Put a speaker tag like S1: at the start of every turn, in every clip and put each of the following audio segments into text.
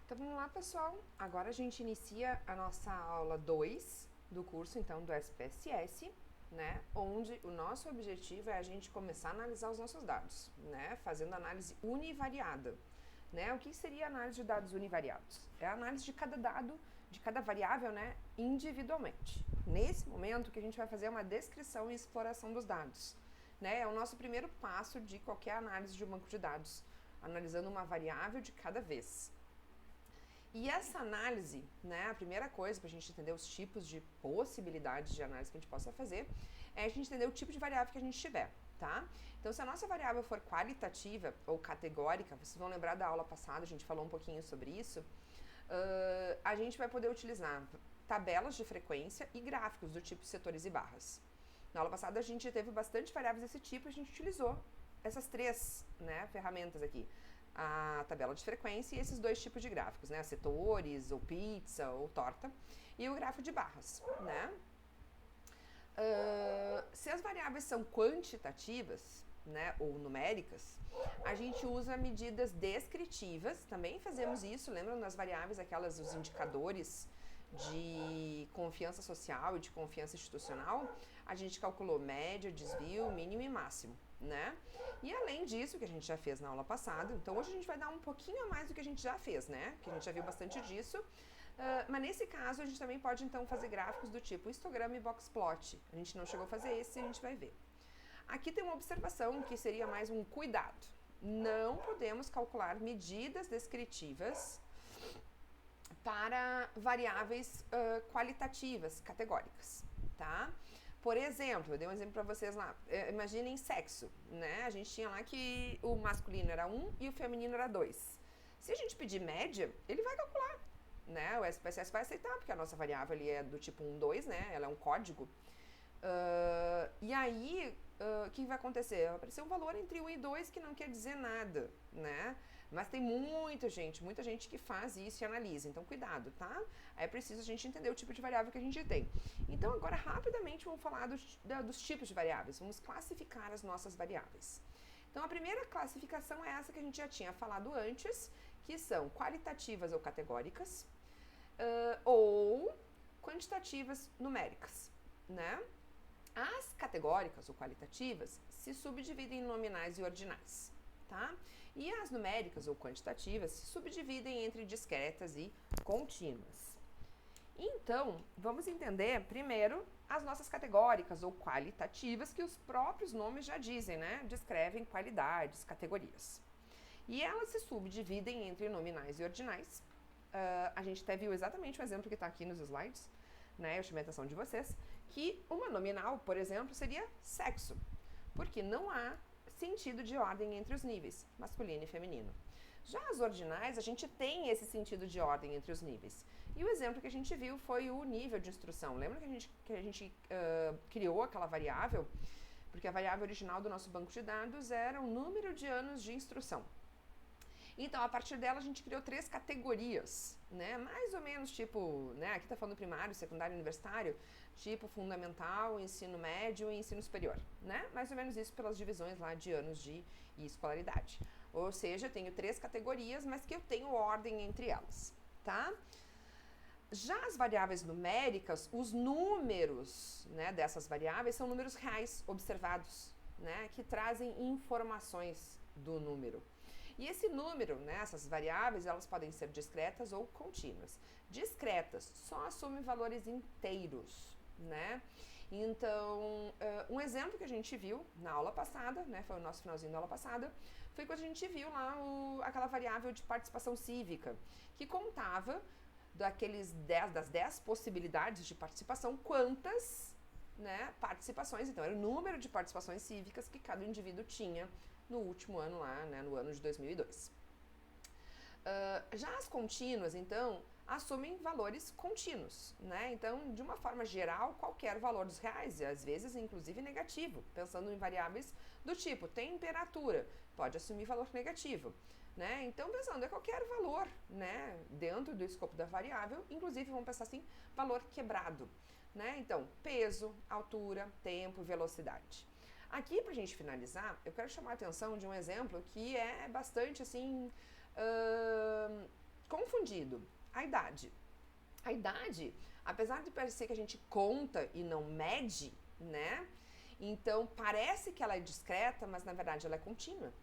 S1: Então vamos lá, pessoal. Agora a gente inicia a nossa aula 2 do curso, então, do SPSS, né? Onde o nosso objetivo é a gente começar a analisar os nossos dados, né? Fazendo análise univariada, né? O que seria a análise de dados univariados? É a análise de cada dado, de cada variável, né? Individualmente. Nesse momento que a gente vai fazer uma descrição e exploração dos dados, né? É o nosso primeiro passo de qualquer análise de um banco de dados, analisando uma variável de cada vez. E essa análise, né, a primeira coisa para a gente entender os tipos de possibilidades de análise que a gente possa fazer é a gente entender o tipo de variável que a gente tiver, tá? Então, se a nossa variável for qualitativa ou categórica, vocês vão lembrar da aula passada, a gente falou um pouquinho sobre isso, a gente vai poder utilizar tabelas de frequência e gráficos do tipo setores e barras. Na aula passada a gente teve bastante variáveis desse tipo, a gente utilizou essas três, né, ferramentas aqui. A tabela de frequência e esses dois tipos de gráficos, né, setores, ou pizza, ou torta, e o gráfico de barras, né. Se as variáveis são quantitativas, né, ou numéricas, a gente usa medidas descritivas, também fazemos isso, lembram das variáveis, aquelas, os indicadores de confiança social e de confiança institucional? A gente calculou média, desvio, mínimo e máximo, né? E além disso, que a gente já fez na aula passada, então hoje a gente vai dar um pouquinho a mais do que a gente já fez, né? Que a gente já viu bastante disso. Mas nesse caso, a gente também pode então fazer gráficos do tipo histograma e boxplot. A gente não chegou a fazer esse, a gente vai ver. Aqui tem uma observação que seria mais um cuidado. Não podemos calcular medidas descritivas para variáveis qualitativas, categóricas, tá? Por exemplo, eu dei um exemplo para vocês lá. Imaginem sexo, né? A gente tinha lá que o masculino era 1 e o feminino era 2. Se a gente pedir média, ele vai calcular, né? O SPSS vai aceitar, porque a nossa variável ali é do tipo 1, 2, né? Ela é um código. E aí, o que vai acontecer? Vai aparecer um valor entre 1 e 2 que não quer dizer nada, né? Mas tem muita gente que faz isso e analisa, então cuidado, tá? Aí é preciso a gente entender o tipo de variável que a gente tem. Então agora rapidamente vamos falar dos tipos de variáveis, vamos classificar as nossas variáveis. Então a primeira classificação é essa que a gente já tinha falado antes, que são qualitativas ou categóricas, ou quantitativas numéricas, né? As categóricas ou qualitativas se subdividem em nominais e ordinais, tá? E as numéricas ou quantitativas se subdividem entre discretas e contínuas. Então, vamos entender primeiro as nossas categóricas ou qualitativas, que os próprios nomes já dizem, né? Descrevem qualidades, categorias. E elas se subdividem entre nominais e ordinais. A gente até viu exatamente o exemplo que está aqui nos slides, né? Eu chamei a atenção de vocês, que uma nominal, por exemplo, seria sexo, porque não há sentido de ordem entre os níveis, masculino e feminino. Já as ordinais, a gente tem esse sentido de ordem entre os níveis. E o exemplo que a gente viu foi o nível de instrução. Lembra que a gente criou aquela variável? Porque a variável original do nosso banco de dados era o número de anos de instrução. Então, a partir dela, a gente criou 3 categorias, né? Mais ou menos tipo, né? Aqui tá falando primário, secundário, universitário, tipo fundamental, ensino médio e ensino superior, né? Mais ou menos isso pelas divisões lá de anos de escolaridade. Ou seja, eu tenho 3 categorias, mas que eu tenho ordem entre elas, tá? Já as variáveis numéricas, os números, né, dessas variáveis são números reais observados, né, que trazem informações do número. E esse número, né, essas variáveis, elas podem ser discretas ou contínuas. Discretas só assumem valores inteiros, né? Então, um exemplo que a gente viu na aula passada, né, foi o nosso finalzinho da aula passada, foi quando a gente viu lá aquela variável de participação cívica, que contava das 10 possibilidades de participação, quantas, né, participações, então era o número de participações cívicas que cada indivíduo tinha no último ano lá, né, no ano de 2002. Já as contínuas, então, assumem valores contínuos, né? Então, de uma forma geral, qualquer valor dos reais, e às vezes inclusive negativo, pensando em variáveis do tipo temperatura, pode assumir valor negativo, né? Então, pensando em qualquer valor, né, dentro do escopo da variável, inclusive vamos pensar assim, valor quebrado, né? Então, peso, altura, tempo, velocidade. Aqui, pra gente finalizar, eu quero chamar a atenção de um exemplo que é bastante, assim, confundido. A idade. A idade, apesar de parecer que a gente conta e não mede, né? Então, parece que ela é discreta, mas na verdade ela é contínua.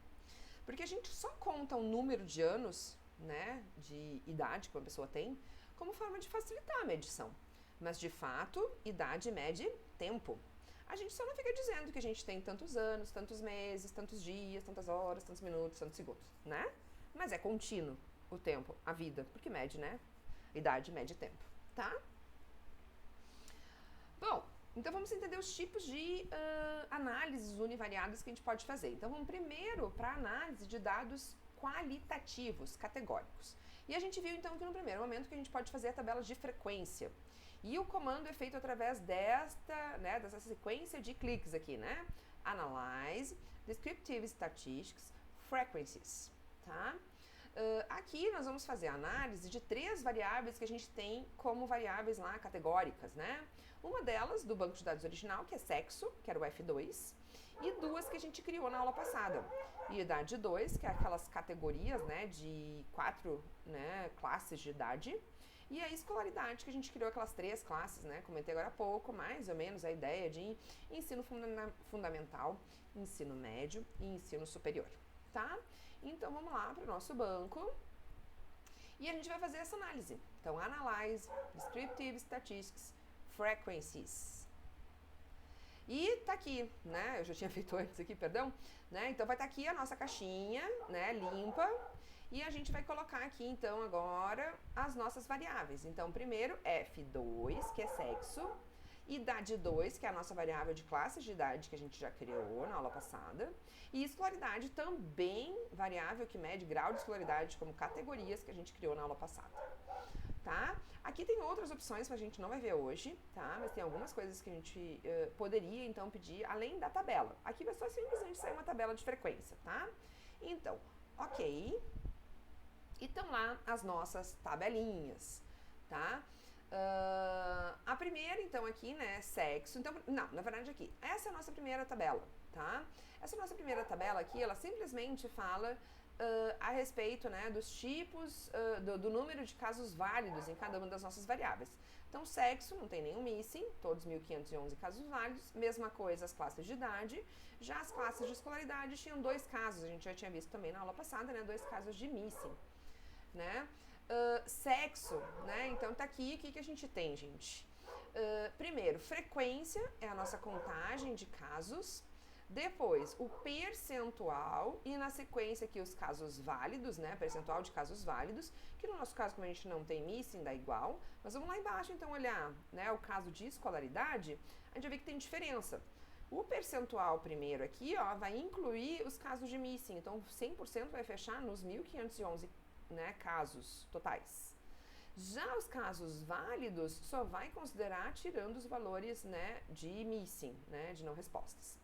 S1: Porque a gente só conta um número de anos, né, de idade que uma pessoa tem, como forma de facilitar a medição. Mas, de fato, idade mede tempo. A gente só não fica dizendo que a gente tem tantos anos, tantos meses, tantos dias, tantas horas, tantos minutos, tantos segundos, né? Mas é contínuo o tempo, a vida, porque mede, né? Idade mede tempo, tá? Bom, então vamos entender os tipos de análises univariadas que a gente pode fazer. Então vamos primeiro para a análise de dados qualitativos, categóricos. E a gente viu então que no primeiro momento que a gente pode fazer a tabela de frequência. E o comando é feito através dessa sequência de cliques aqui, né? Analyze, Descriptive Statistics, Frequencies, tá? Aqui nós vamos fazer a análise de 3 variáveis que a gente tem como variáveis lá categóricas, né? Uma delas do banco de dados original, que é sexo, que era o F2, e 2 que a gente criou na aula passada. E idade 2, que é aquelas categorias, né, de 4, né, classes de idade. E a escolaridade, que a gente criou aquelas 3 classes, né? Comentei agora há pouco, mais ou menos a ideia de ensino fundamental, ensino médio e ensino superior, tá? Então, vamos lá para o nosso banco e a gente vai fazer essa análise. Então, Analyze, Descriptive Statistics, Frequencies. E tá aqui, né? Eu já tinha feito antes aqui, perdão. Né? Então, vai estar aqui a nossa caixinha, né? Limpa. E a gente vai colocar aqui, então, agora as nossas variáveis. Então, primeiro, F2, que é sexo. Idade 2, que é a nossa variável de classes de idade que a gente já criou na aula passada. E escolaridade também, variável que mede grau de escolaridade como categorias que a gente criou na aula passada. Tá? Aqui tem outras opções que a gente não vai ver hoje, tá? Mas tem algumas coisas que a gente poderia, então, pedir além da tabela. Aqui vai só simplesmente sair uma tabela de frequência, tá? Então, ok. E estão lá as nossas tabelinhas, tá? A primeira, então, aqui, né, sexo. Então, não, na verdade aqui, essa é a nossa primeira tabela, tá? Essa nossa primeira tabela aqui, ela simplesmente fala a respeito, né, dos tipos, do número de casos válidos em cada uma das nossas variáveis. Então, sexo, não tem nenhum missing, todos 1.511 casos válidos. Mesma coisa as classes de idade. Já as classes de escolaridade tinham 2 casos, a gente já tinha visto também na aula passada, né, 2 casos de missing, né? Sexo, né? Então tá aqui, o que a gente tem, gente? Primeiro, frequência é a nossa contagem de casos. Depois, o percentual e na sequência aqui os casos válidos, né? Percentual de casos válidos, que no nosso caso, como a gente não tem missing, dá igual. Mas vamos lá embaixo, então, olhar, né, o caso de escolaridade, a gente vai ver que tem diferença. O percentual primeiro aqui, ó, vai incluir os casos de missing. Então, 100% vai fechar nos 1.511, né, casos totais. Já os casos válidos só vai considerar tirando os valores, né, de missing, né, de não respostas.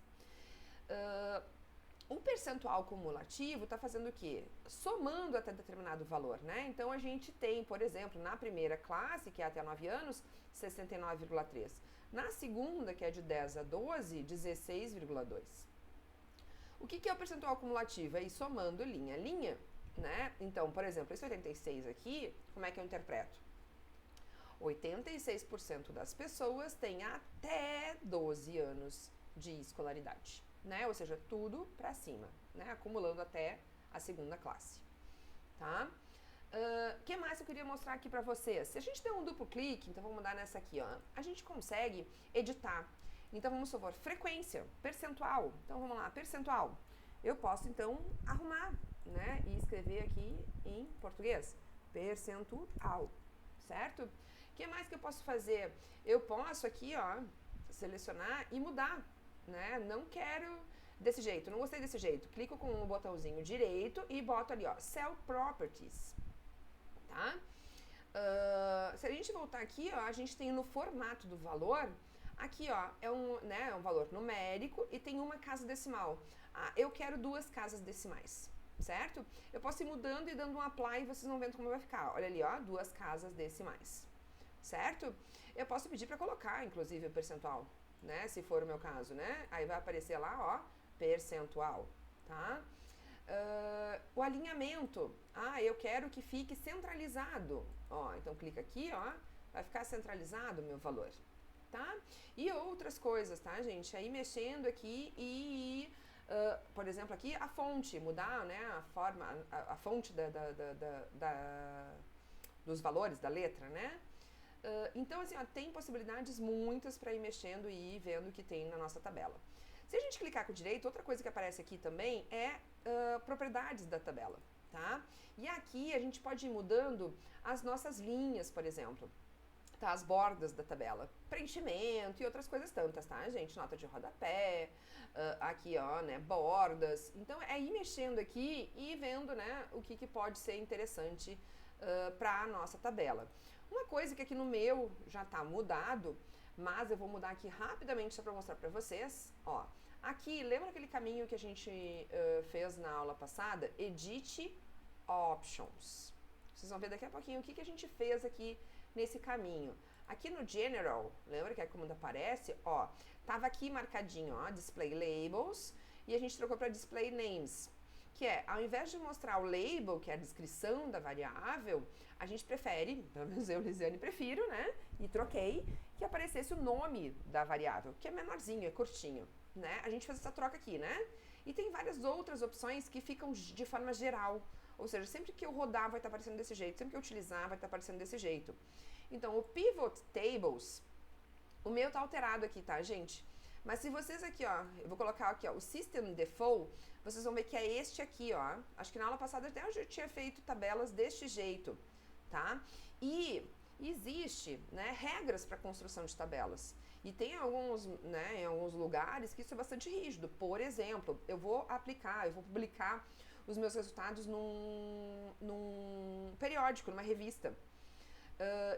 S1: O percentual cumulativo está fazendo o quê? Somando até determinado valor, né? Então, a gente tem, por exemplo, na primeira classe, que é até 9 anos, 69,3. Na segunda, que é de 10 a 12, 16,2. O que é o percentual cumulativo? É ir somando linha a linha, né? Então, por exemplo, esse 86 aqui, como é que eu interpreto? 86% das pessoas têm até 12 anos de escolaridade, né? Ou seja, tudo para cima, né? Acumulando até a segunda classe, tá? Que mais eu queria mostrar aqui para vocês? Se a gente der um duplo clique, então vamos mudar nessa aqui, ó, a gente consegue editar. Então, vamos supor, frequência, percentual. Então, vamos lá, percentual. Eu posso, então, arrumar, né? E escrever aqui em português, percentual, certo? O que mais que eu posso fazer? Eu posso aqui, ó, selecionar e mudar, né? Não quero desse jeito, não gostei desse jeito. Clico com o botãozinho direito e boto ali, ó, Cell Properties, tá? Se a gente voltar aqui, ó, a gente tem no formato do valor, aqui, ó, é um valor numérico e tem uma casa decimal. Eu quero 2 casas decimais, certo? Eu posso ir mudando e dando um apply e vocês vão vendo como vai ficar. Olha ali, ó, 2 casas decimais, certo? Eu posso pedir para colocar, inclusive, o percentual, né? Se for o meu caso, né? Aí vai aparecer lá, ó, percentual, tá? O alinhamento. Eu quero que fique centralizado. Então clica aqui, vai ficar centralizado o meu valor, tá? E outras coisas, tá, gente? Aí mexendo aqui por exemplo, aqui a fonte, mudar, né, a forma, a fonte dos valores da letra, né? Então, assim, tem possibilidades muitas para ir mexendo e ir vendo o que tem na nossa tabela. Se a gente clicar com o direito, outra coisa que aparece aqui também é propriedades da tabela, tá? E aqui a gente pode ir mudando as nossas linhas, por exemplo, tá? As bordas da tabela, preenchimento e outras coisas tantas, tá, gente? Nota de rodapé, aqui, né, bordas. Então, é ir mexendo aqui e vendo, né, o que pode ser interessante para a nossa tabela. Uma coisa que aqui no meu já está mudado, mas eu vou mudar aqui rapidamente só para mostrar para vocês, aqui, lembra aquele caminho que a gente fez na aula passada? Edit Options. Vocês vão ver daqui a pouquinho o que a gente fez aqui nesse caminho. Aqui no General, lembra que é como aparece? Tava aqui marcadinho, Display Labels, e a gente trocou para Display Names, que é, ao invés de mostrar o label, que é a descrição da variável, a gente prefere, pelo menos eu, Lisiane, prefiro, né? E troquei, que aparecesse o nome da variável, que é menorzinho, é curtinho, né? A gente fez essa troca aqui, né? E tem várias outras opções que ficam de forma geral. Ou seja, sempre que eu rodar vai estar aparecendo desse jeito, sempre que eu utilizar vai estar aparecendo desse jeito. Então, o Pivot Tables, o meu tá alterado aqui, tá, gente? Mas se vocês aqui, eu vou colocar aqui, o System Default, vocês vão ver que é este aqui, Acho que na aula passada até eu já tinha feito tabelas deste jeito, tá? E existe, né, regras para construção de tabelas. E tem alguns, né, em alguns lugares que isso é bastante rígido. Por exemplo, eu vou publicar os meus resultados num periódico, numa revista.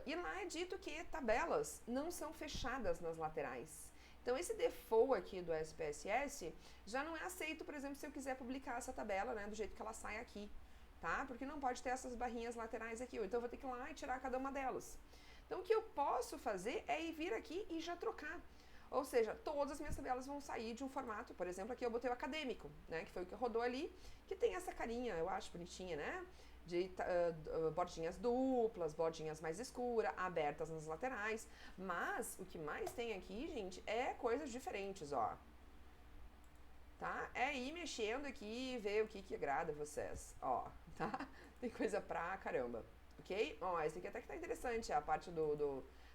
S1: E lá é dito que tabelas não são fechadas nas laterais. Então, esse default aqui do SPSS já não é aceito, por exemplo, se eu quiser publicar essa tabela, né, do jeito que ela sai aqui, tá? Porque não pode ter essas barrinhas laterais aqui, então eu vou ter que ir lá e tirar cada uma delas. Então, o que eu posso fazer é ir vir aqui e já trocar. Ou seja, todas as minhas tabelas vão sair de um formato, por exemplo, aqui eu botei o acadêmico, né, que foi o que rodou ali, que tem essa carinha, eu acho bonitinha, né? De bordinhas duplas, bordinhas mais escuras, abertas nas laterais. Mas o que mais tem aqui, gente, é coisas diferentes, Tá? É ir mexendo aqui e ver o que agrada vocês, tá? Tem coisa pra caramba, ok? Esse aqui até que tá interessante, a parte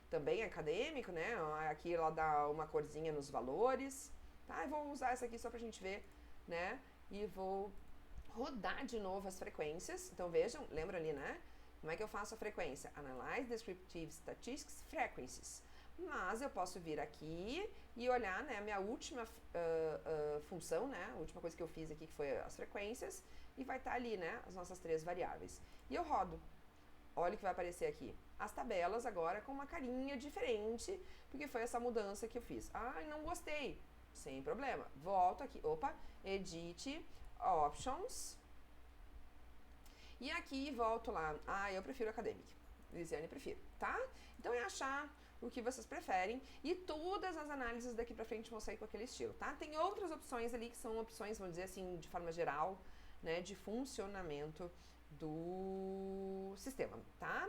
S1: também acadêmico, né? Aqui ela dá uma corzinha nos valores, tá? Eu vou usar essa aqui só pra gente ver, né? E vou rodar de novo as frequências. Então vejam, lembra ali, né? Como é que eu faço a frequência? Analyze Descriptive Statistics Frequencies. Mas eu posso vir aqui e olhar, né, a minha última função, né? A última coisa que eu fiz aqui, que foi as frequências, e vai estar ali, né, as nossas 3 variáveis. E eu rodo. Olha o que vai aparecer aqui. As tabelas agora com uma carinha diferente, porque foi essa mudança que eu fiz. Não gostei. Sem problema. Volto aqui. Edit Options. E aqui volto lá. Eu prefiro acadêmico. Lisiane, prefiro, tá? Então é achar o que vocês preferem e todas as análises daqui pra frente vão sair com aquele estilo, tá? Tem outras opções ali que são opções, vamos dizer assim, de forma geral, né, de funcionamento do sistema, tá?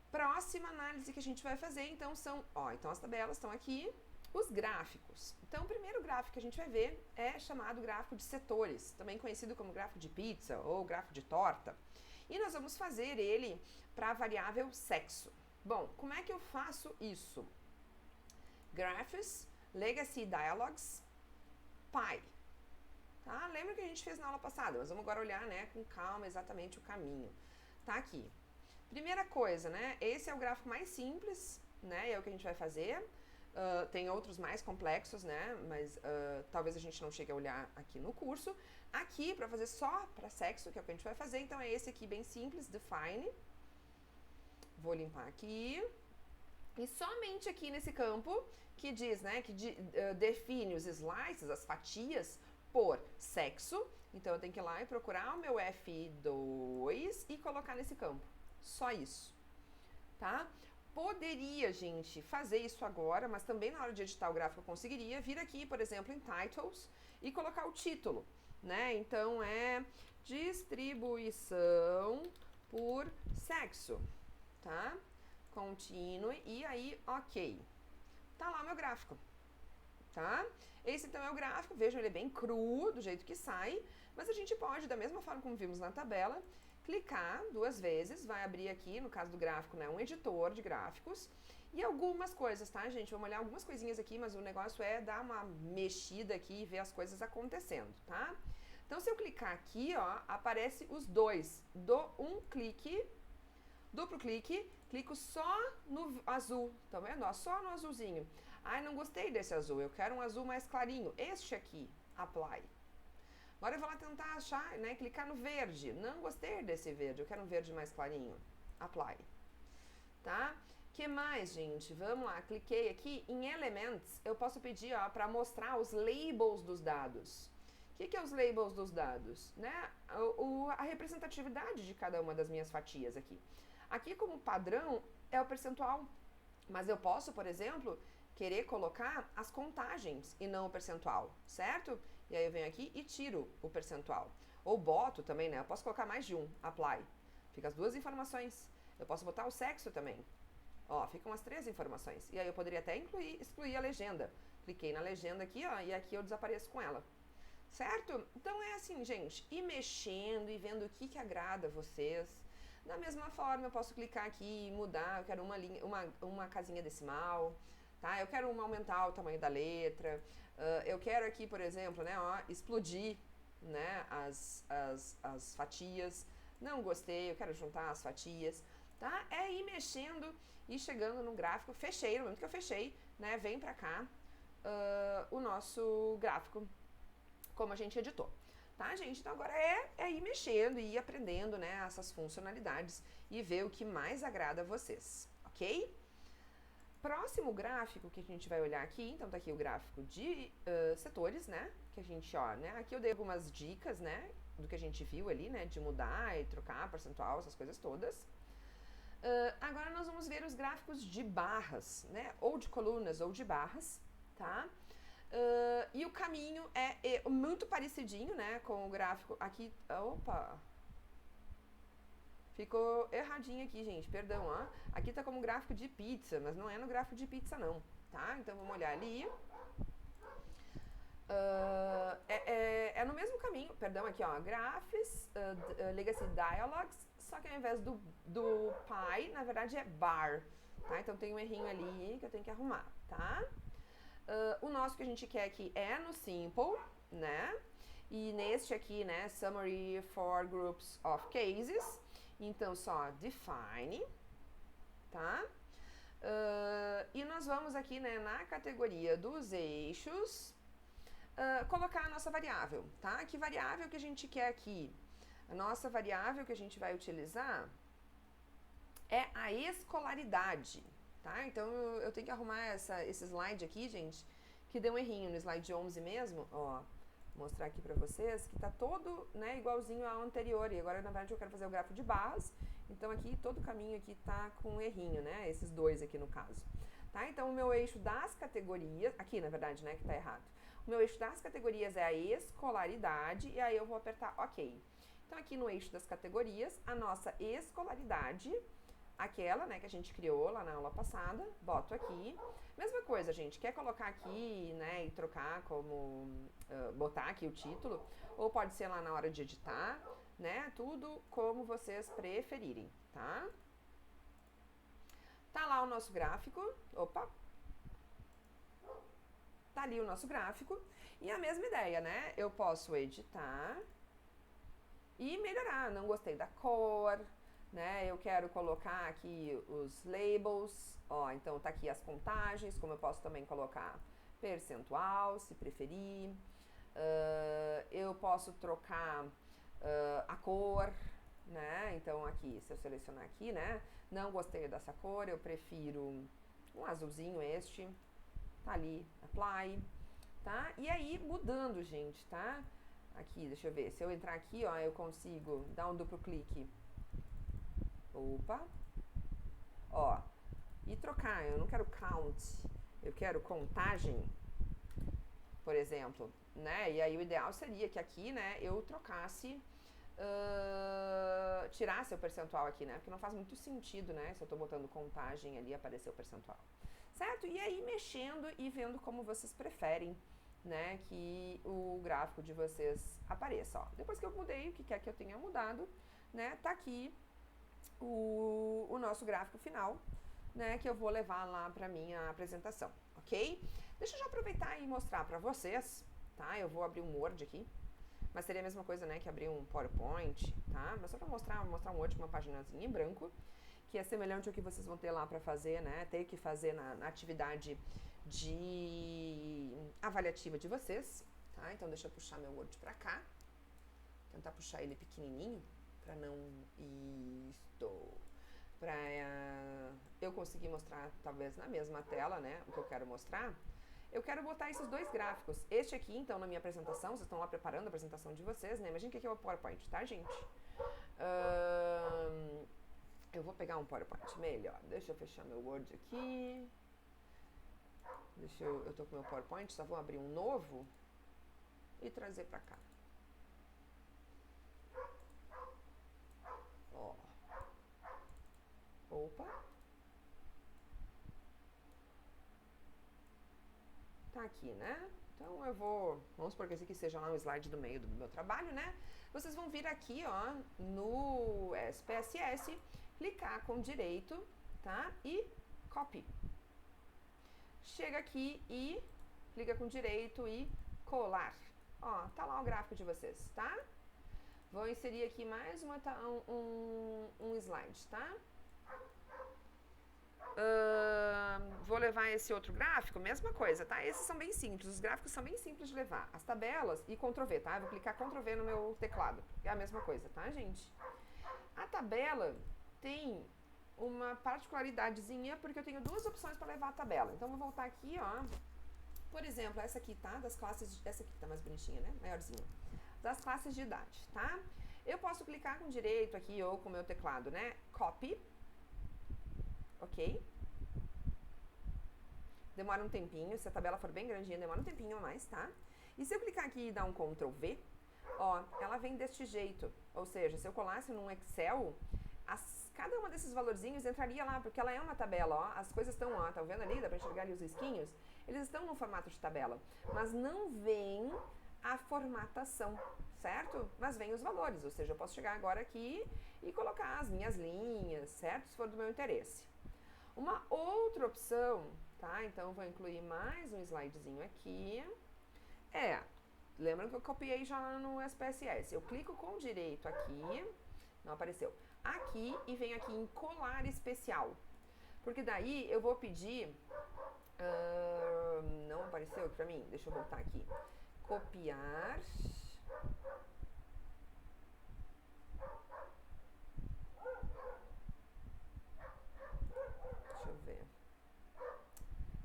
S1: Próxima análise que a gente vai fazer, então, são, então as tabelas estão aqui, os gráficos. Então, o primeiro gráfico que a gente vai ver é chamado gráfico de setores, também conhecido como gráfico de pizza ou gráfico de torta. E nós vamos fazer ele para a variável sexo. Bom, como é que eu faço isso? Graphs, Legacy Dialogs, Pi. Tá? Lembra que a gente fez na aula passada, mas vamos agora olhar, né, com calma exatamente o caminho. Tá aqui. Primeira coisa, né, esse é o gráfico mais simples, né, é o que a gente vai fazer. Tem outros mais complexos, né, mas talvez a gente não chegue a olhar aqui no curso. Aqui, para fazer só para sexo, que é o que a gente vai fazer, então é esse aqui bem simples, Define. Vou limpar aqui. E somente aqui nesse campo, que diz, né, que define os slices, as fatias, por sexo. Então, eu tenho que ir lá e procurar o meu F2 e colocar nesse campo. Só isso, tá? Poderia, gente, fazer isso agora, mas também na hora de editar o gráfico eu conseguiria vir aqui, por exemplo, em Titles e colocar o título, né? Então, é distribuição por sexo, tá? Continue, e aí, ok. Tá lá o meu gráfico, tá? Esse, então, é o gráfico. Vejam, ele é bem cru, do jeito que sai, mas a gente pode, da mesma forma como vimos na tabela, clicar 2 vezes, vai abrir aqui, no caso do gráfico, né, um editor de gráficos, e algumas coisas, tá, gente? Vamos olhar algumas coisinhas aqui, mas o negócio é dar uma mexida aqui e ver as coisas acontecendo, tá? Então, se eu clicar aqui, ó, aparece os dois. Dou um clique, duplo clique, clico só no azul, tá vendo? Ó, só no azulzinho. Ai, não gostei desse azul, eu quero um azul mais clarinho. Este aqui, apply. Agora eu vou lá tentar achar, né, clicar no verde. Não gostei desse verde, eu quero um verde mais clarinho. Apply. Tá? Que mais, gente? Vamos lá, cliquei aqui em Elements. Eu posso pedir, ó, para mostrar os labels dos dados. O que é os labels dos dados? Né? A representatividade de cada uma das minhas fatias aqui. Aqui, como padrão, é o percentual. Mas eu posso, por exemplo, querer colocar as contagens e não o percentual, certo? E aí eu venho aqui e tiro o percentual. Ou boto também, né? Eu posso colocar mais de um, apply. Fica as 2 informações. Eu posso botar o sexo também. Ó, ficam as 3 informações. E aí eu poderia até excluir a legenda. Cliquei na legenda aqui, ó, e aqui eu desapareço com ela. Certo? Então é assim, gente, ir mexendo e vendo o que agrada a vocês. Da mesma forma, eu posso clicar aqui e mudar. Eu quero uma casinha decimal, tá? Eu quero aumentar o tamanho da letra. Eu quero aqui, por exemplo, né, ó, explodir, né, as fatias. Não gostei, eu quero juntar as fatias, tá? É ir mexendo e chegando no gráfico. Fechei, no momento que eu fechei, né, vem pra cá o nosso gráfico, como a gente editou. Tá, gente? Então agora é ir mexendo e ir aprendendo, né, essas funcionalidades e ver o que mais agrada a vocês, ok? Próximo gráfico que a gente vai olhar aqui, então tá aqui o gráfico de setores, né, que a gente, ó, né, aqui eu dei algumas dicas, né, do que a gente viu ali, né, de mudar e trocar percentual, essas coisas todas. Agora nós vamos ver os gráficos de barras, né, ou de colunas ou de barras, tá? E o caminho é muito parecidinho, né, com o gráfico aqui. Opa! Ficou erradinho aqui, gente, perdão, ó. Aqui tá como gráfico de pizza, mas não é no gráfico de pizza não, tá? Então vamos olhar ali. É no mesmo caminho, perdão, aqui ó, Graphics, Legacy Dialogues, só que ao invés do pie, na verdade é bar, tá? Então tem um errinho ali que eu tenho que arrumar, tá? O nosso que a gente quer aqui é no Simple, né? E neste aqui, né, Summary for Groups of Cases. Então, só define, tá? E nós vamos aqui, né, na categoria dos eixos, colocar a nossa variável, tá? Que variável que a gente quer aqui? A nossa variável que a gente vai utilizar é a escolaridade, tá? Então, eu tenho que arrumar esse slide aqui, gente, que deu um errinho no slide 11 mesmo, ó. Vou mostrar aqui pra vocês que tá todo, né, igualzinho ao anterior. E agora, na verdade, eu quero fazer o gráfico de barras. Então, aqui, todo o caminho aqui tá com um errinho, né? Esses dois aqui, no caso. Tá? Então, o meu eixo das categorias... Aqui, na verdade, né, que tá errado. O meu eixo das categorias é a escolaridade. E aí, eu vou apertar OK. Então, aqui no eixo das categorias, a nossa escolaridade... Aquela, né, que a gente criou lá na aula passada, boto aqui. Mesma coisa, gente, quer colocar aqui, né, e trocar como, botar aqui o título, ou pode ser lá na hora de editar, né, tudo como vocês preferirem, tá? Tá lá o nosso gráfico, opa, tá ali o nosso gráfico, e a mesma ideia, né, eu posso editar e melhorar, não gostei da cor, né, eu quero colocar aqui os labels, ó, então tá aqui as contagens, como eu posso também colocar percentual, se preferir, eu posso trocar a cor, né, então aqui, se eu selecionar aqui, né, não gostei dessa cor, eu prefiro um azulzinho este, tá ali, apply, tá, e aí mudando, gente, tá, aqui, deixa eu ver, se eu entrar aqui, ó, eu consigo dar um duplo clique. Opa, ó, e trocar, eu não quero count, eu quero contagem, por exemplo, né? E aí o ideal seria que aqui, né, eu trocasse, tirasse o percentual aqui, né? Porque não faz muito sentido, né? Se eu tô botando contagem ali, aparecer o percentual. Certo? E aí mexendo e vendo como vocês preferem, né, que o gráfico de vocês apareça, ó. Depois que eu mudei o que quer que eu tenha mudado, né, tá aqui o nosso gráfico final, né, que eu vou levar lá para minha apresentação, ok? Deixa eu já aproveitar e mostrar para vocês, tá? Eu vou abrir um Word aqui, mas seria a mesma coisa, né, que abrir um PowerPoint, tá? Mas só para mostrar um Word, uma paginazinha em branco, que é semelhante ao que vocês vão ter lá para fazer, né, ter que fazer na atividade de avaliativa de vocês, tá? Então deixa eu puxar meu Word para cá, tentar puxar ele pequenininho, para não para eu conseguir mostrar talvez na mesma tela, né, o que eu quero mostrar. Eu quero botar esses dois gráficos. Este aqui, então, na minha apresentação, vocês estão lá preparando a apresentação de vocês, né? Imagina o que é o PowerPoint, tá, gente? Eu vou pegar um PowerPoint melhor. Deixa eu fechar meu Word aqui. Eu tô com meu PowerPoint, só vou abrir um novo e trazer pra cá. Ó. Opa. Tá aqui, né? Então vamos supor que esse aqui seja lá um slide do meio do meu trabalho, né? Vocês vão vir aqui, ó, no SPSS, clicar com direito, tá? E copy. Chega aqui e clica com direito e colar. Ó, tá lá o gráfico de vocês, tá? Vou inserir aqui mais um slide, tá? Vou levar esse outro gráfico, mesma coisa, tá? Esses são bem simples, os gráficos são bem simples de levar. As tabelas e Ctrl+V, tá? Eu vou clicar Ctrl+V no meu teclado. É a mesma coisa, tá, gente? A tabela tem uma particularidadezinha, porque eu tenho duas opções para levar a tabela. Então, vou voltar aqui, ó. Por exemplo, essa aqui, tá? Das classes... Essa aqui tá mais bonitinha, né? Maiorzinha. Das classes de idade, tá? Eu posso clicar com direito aqui ou com o meu teclado, né? Copy. Ok? Demora um tempinho, se a tabela for bem grandinha, demora um tempinho a mais, tá? E se eu clicar aqui e dar um Ctrl+V, ó, ela vem deste jeito. Ou seja, se eu colasse num Excel, cada uma desses valorzinhos entraria lá, porque ela é uma tabela, ó. As coisas estão, ó, tá vendo ali? Dá pra enxergar ali os risquinhos? Eles estão no formato de tabela, mas não vem a formatação, certo? Mas vem os valores, ou seja, eu posso chegar agora aqui e colocar as minhas linhas, certo? Se for do meu interesse. Uma outra opção, tá? Então, vou incluir mais um slidezinho aqui. Lembram que eu copiei já no SPSS. Eu clico com direito aqui, não apareceu, aqui e venho aqui em colar especial. Porque daí eu vou pedir, não apareceu aqui pra mim, deixa eu voltar aqui. Copiar.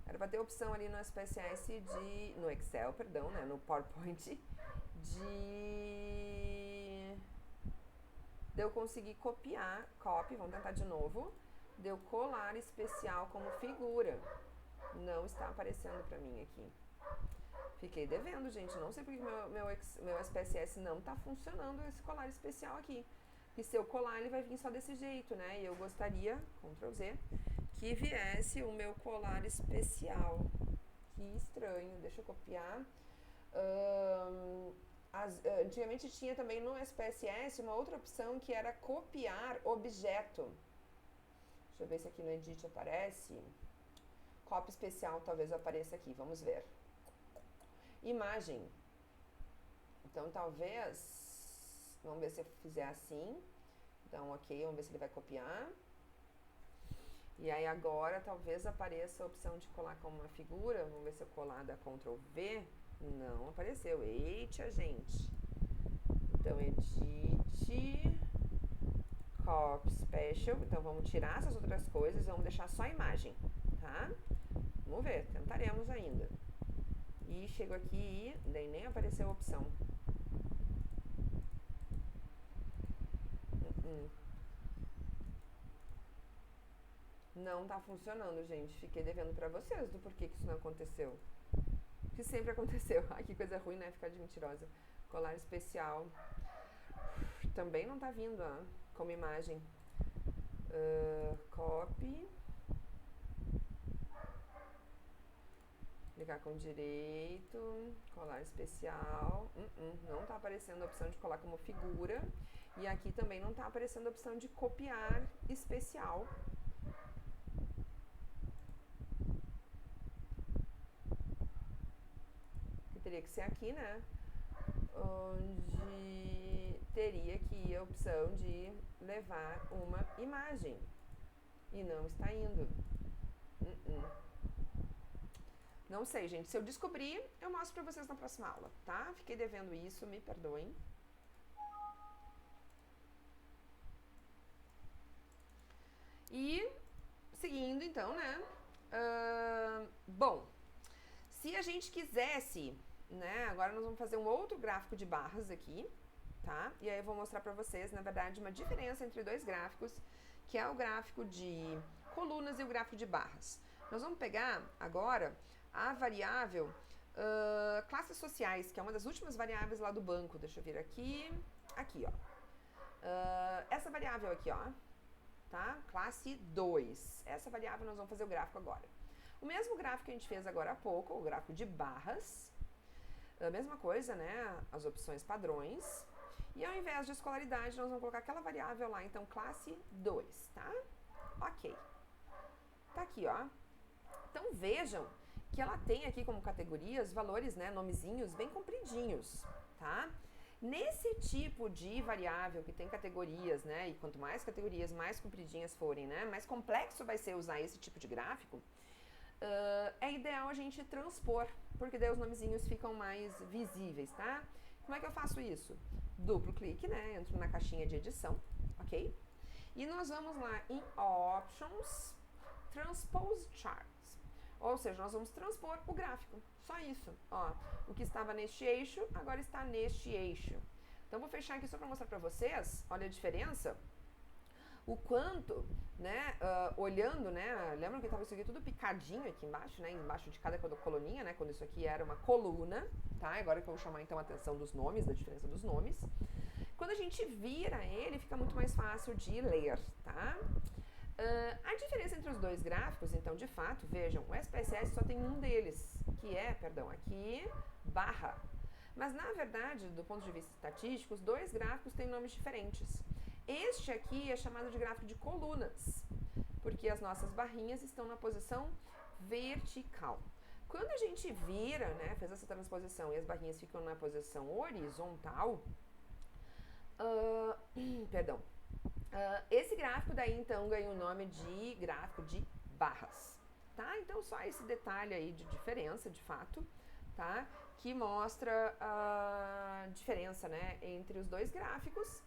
S1: Era para ter a opção ali no SPSS no Excel, perdão, né, no PowerPoint, de eu conseguir copiar, vamos tentar de novo, de eu colar especial como figura. Não está aparecendo para mim aqui. Fiquei devendo, gente, não sei porque meu SPSS não está funcionando esse colar especial aqui. E se eu colar, ele vai vir só desse jeito, né? E eu gostaria, Ctrl+Z, que viesse o meu colar especial. Que estranho, deixa eu copiar. Antigamente tinha também no SPSS uma outra opção que era copiar objeto. Deixa eu ver se aqui no Edit aparece. Cópia especial talvez apareça aqui, vamos ver. Imagem. Então talvez, vamos ver se eu fizer assim. Então, ok, vamos ver se ele vai copiar. E aí agora talvez apareça a opção de colar como uma figura. Vamos ver se eu colar da Ctrl+V. Não apareceu. Eita, gente. Então, Edit, Copy Special. Então, vamos tirar essas outras coisas e vamos deixar só a imagem, tá? Vamos ver, tentaremos ainda. E chego aqui e daí nem apareceu a opção. Não tá funcionando, gente. Fiquei devendo pra vocês do porquê que isso não aconteceu. que sempre aconteceu. Ai, que coisa ruim, né? Ficar de mentirosa. Colar especial. Também não tá vindo, ó, como imagem. Copy. Clicar com direito. Colar especial. Não tá aparecendo a opção de colar como figura. E aqui também não tá aparecendo a opção de copiar especial. Que teria que ser aqui, né? Onde teria que ir a opção de levar uma imagem. E não está indo. Não sei, gente. Se eu descobrir, eu mostro pra vocês na próxima aula, tá? Fiquei devendo isso, me perdoem. E, seguindo, então, né? Bom, se a gente quisesse, né? Agora nós vamos fazer um outro gráfico de barras aqui, tá? E aí eu vou mostrar pra vocês, na verdade, uma diferença entre dois gráficos, que é o gráfico de colunas e o gráfico de barras. Nós vamos pegar agora a variável classes sociais, que é uma das últimas variáveis lá do banco. Deixa eu vir aqui, ó. Essa variável aqui, ó, tá? Classe 2. Essa variável nós vamos fazer o gráfico agora. O mesmo gráfico que a gente fez agora há pouco, o gráfico de barras. A mesma coisa, né? As opções padrões. E ao invés de escolaridade, nós vamos colocar aquela variável lá, então, classe 2, tá? Ok. Tá aqui, ó. Então, vejam que ela tem aqui como categorias valores, né, nomezinhos bem compridinhos, tá? Nesse tipo de variável que tem categorias, né, e quanto mais categorias, mais compridinhas forem, né, mais complexo vai ser usar esse tipo de gráfico, é ideal a gente transpor, porque daí os nomezinhos ficam mais visíveis, tá? Como é que eu faço isso? Duplo clique, né, entro na caixinha de edição, ok? E nós vamos lá em Options, Transpose Charts. Ou seja, nós vamos transpor o gráfico. Só isso. Ó, o que estava neste eixo, agora está neste eixo. Então, vou fechar aqui só para mostrar para vocês. Olha a diferença. O quanto, né, olhando, né, lembram que estava isso aqui tudo picadinho aqui embaixo, né, embaixo de cada coluninha, né, quando isso aqui era uma coluna, tá? Agora que eu vou chamar, então, a atenção dos nomes, da diferença dos nomes. Quando a gente vira ele, fica muito mais fácil de ler, tá? A diferença entre os dois gráficos, então, de fato, vejam, o SPSS só tem um deles, que é, aqui, barra. Mas, na verdade, do ponto de vista estatístico, os dois gráficos têm nomes diferentes. Este aqui é chamado de gráfico de colunas, porque as nossas barrinhas estão na posição vertical. Quando a gente vira, né, fez essa transposição e as barrinhas ficam na posição horizontal, esse gráfico daí, então, ganha o nome de gráfico de barras, tá? Então, só esse detalhe aí de diferença, de fato, tá? Que mostra a diferença, né, entre os dois gráficos,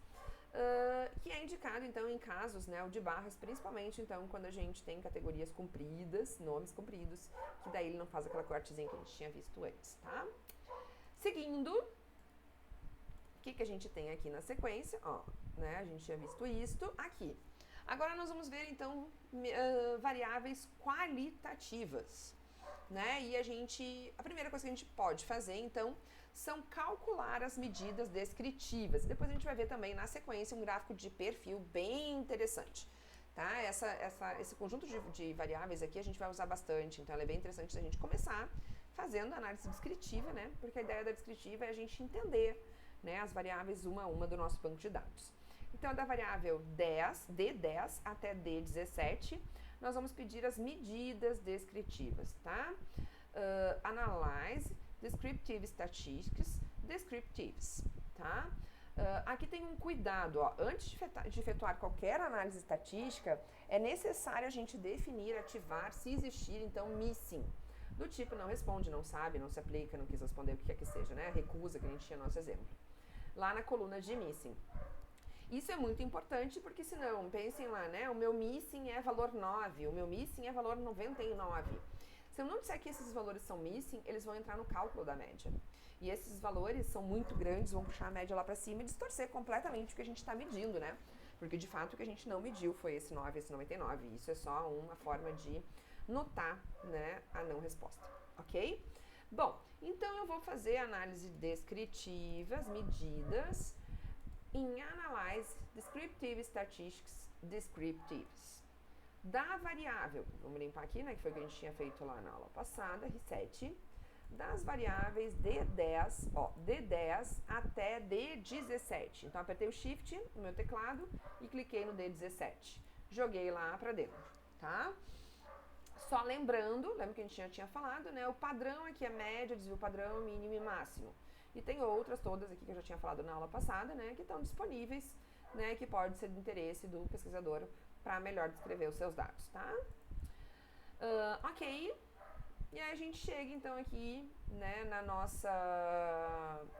S1: que é indicado, então, em casos, né, o de barras, principalmente, então, quando a gente tem categorias compridas, nomes compridos, que daí ele não faz aquela cortezinha que a gente tinha visto antes, tá? Seguindo, o que a gente tem aqui na sequência? Ó, né, a gente tinha visto isto aqui. Agora nós vamos ver, então, variáveis qualitativas, né? E a primeira coisa que a gente pode fazer, então, são calcular as medidas descritivas. Depois a gente vai ver também, na sequência, um gráfico de perfil bem interessante, tá? Esse conjunto de variáveis aqui a gente vai usar bastante, então ela é bem interessante a gente começar fazendo a análise descritiva, né? Porque a ideia da descritiva é a gente entender, né, as variáveis uma a uma do nosso banco de dados. Então, da variável 10, D10 até D17, nós vamos pedir as medidas descritivas, tá? Analyze, Descriptive Statistics, Descriptives, tá? Aqui tem um cuidado, ó. Antes de efetuar qualquer análise estatística, é necessário a gente definir, ativar, se existir, então, missing. Do tipo, não responde, não sabe, não se aplica, não quis responder, o que quer que seja, né? Recusa, que a gente tinha no nosso exemplo. Lá na coluna de missing. Isso é muito importante porque senão, pensem lá, né? O meu missing é valor 9, o meu missing é valor 99. Se eu não disser que esses valores são missing, eles vão entrar no cálculo da média. E esses valores são muito grandes, vão puxar a média lá para cima e distorcer completamente o que a gente está medindo, né? Porque de fato o que a gente não mediu foi esse 9, esse 99. Isso é só uma forma de notar, né, a não resposta, ok? Bom, Então, eu vou fazer análise descritiva, as medidas, em Analyze Descriptive Statistics Descriptives. Da variável, vamos limpar aqui, né, que foi o que a gente tinha feito lá na aula passada, R7, das variáveis D10, ó, D10 até D17. Então, apertei o Shift no meu teclado e cliquei no D17. Joguei lá para dentro, tá? Só lembrando, lembra que a gente já tinha falado, né? O padrão aqui é média, desvio padrão, mínimo e máximo. E tem outras todas aqui que eu já tinha falado na aula passada, né? Que estão disponíveis, né? Que pode ser de interesse do pesquisador para melhor descrever os seus dados, tá? Ok. E aí a gente chega então aqui, né, na nossa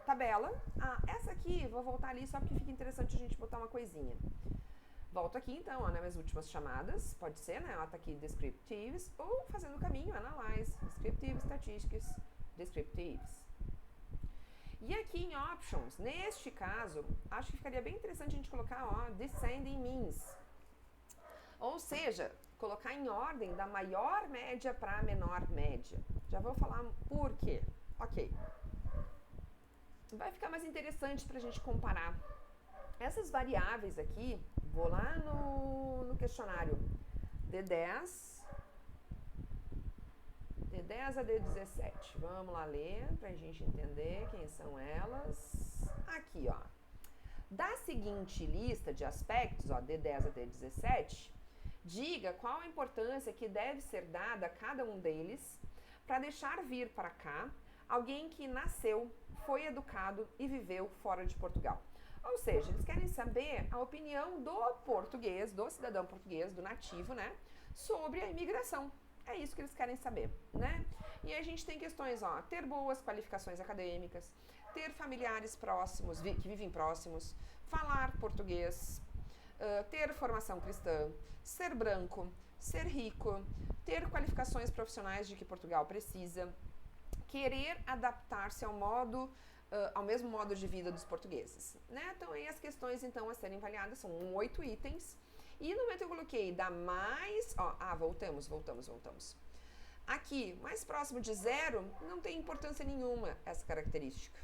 S1: tabela. Essa aqui, vou voltar ali só porque fica interessante a gente botar uma coisinha. Volto aqui então, ó, nas minhas últimas chamadas, pode ser, né, ela tá aqui Descriptives, ou fazendo o caminho, Analyze, Descriptive Statistics, Descriptives. E aqui em Options, neste caso, acho que ficaria bem interessante a gente colocar, ó, Descending Means. Ou seja, colocar em ordem da maior média para a menor média. Já vou falar por quê. Ok. Vai ficar mais interessante para a gente comparar. Essas variáveis aqui, vou lá no questionário D10 a D17. Vamos lá ler para a gente entender quem são elas. Aqui, ó. Da seguinte lista de aspectos, ó, D10 a D17, diga qual a importância que deve ser dada a cada um deles para deixar vir para cá alguém que nasceu, foi educado e viveu fora de Portugal. Ou seja, eles querem saber a opinião do português, do cidadão português, do nativo, né, sobre a imigração. É isso que eles querem saber, né? E aí a gente tem questões, ó, ter boas qualificações acadêmicas, ter familiares próximos, que vivem próximos, falar português, ter formação cristã, ser branco, ser rico, ter qualificações profissionais de que Portugal precisa, querer adaptar-se ao mesmo modo de vida dos portugueses, né? Então, aí as questões, então, a serem avaliadas são 8 itens. E no momento eu coloquei da mais... Ó, voltamos. Aqui, mais próximo de 0, não tem importância nenhuma essa característica.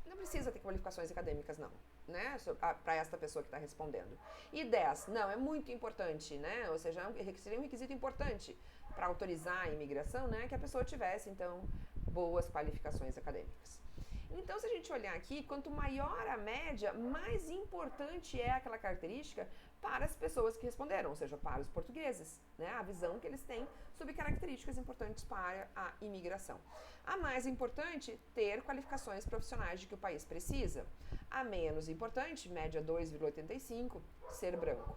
S1: Não precisa ter qualificações acadêmicas, não, né? Para esta pessoa que está respondendo. E 10, não, é muito importante, né? Ou seja, seria um requisito importante para autorizar a imigração, né? Que a pessoa tivesse, então, boas qualificações acadêmicas. Então, se a gente olhar aqui, quanto maior a média, mais importante é aquela característica para as pessoas que responderam, ou seja, para os portugueses, né? A visão que eles têm sobre características importantes para a imigração. A mais importante, ter qualificações profissionais de que o país precisa. A menos importante, média 2,85, ser branco.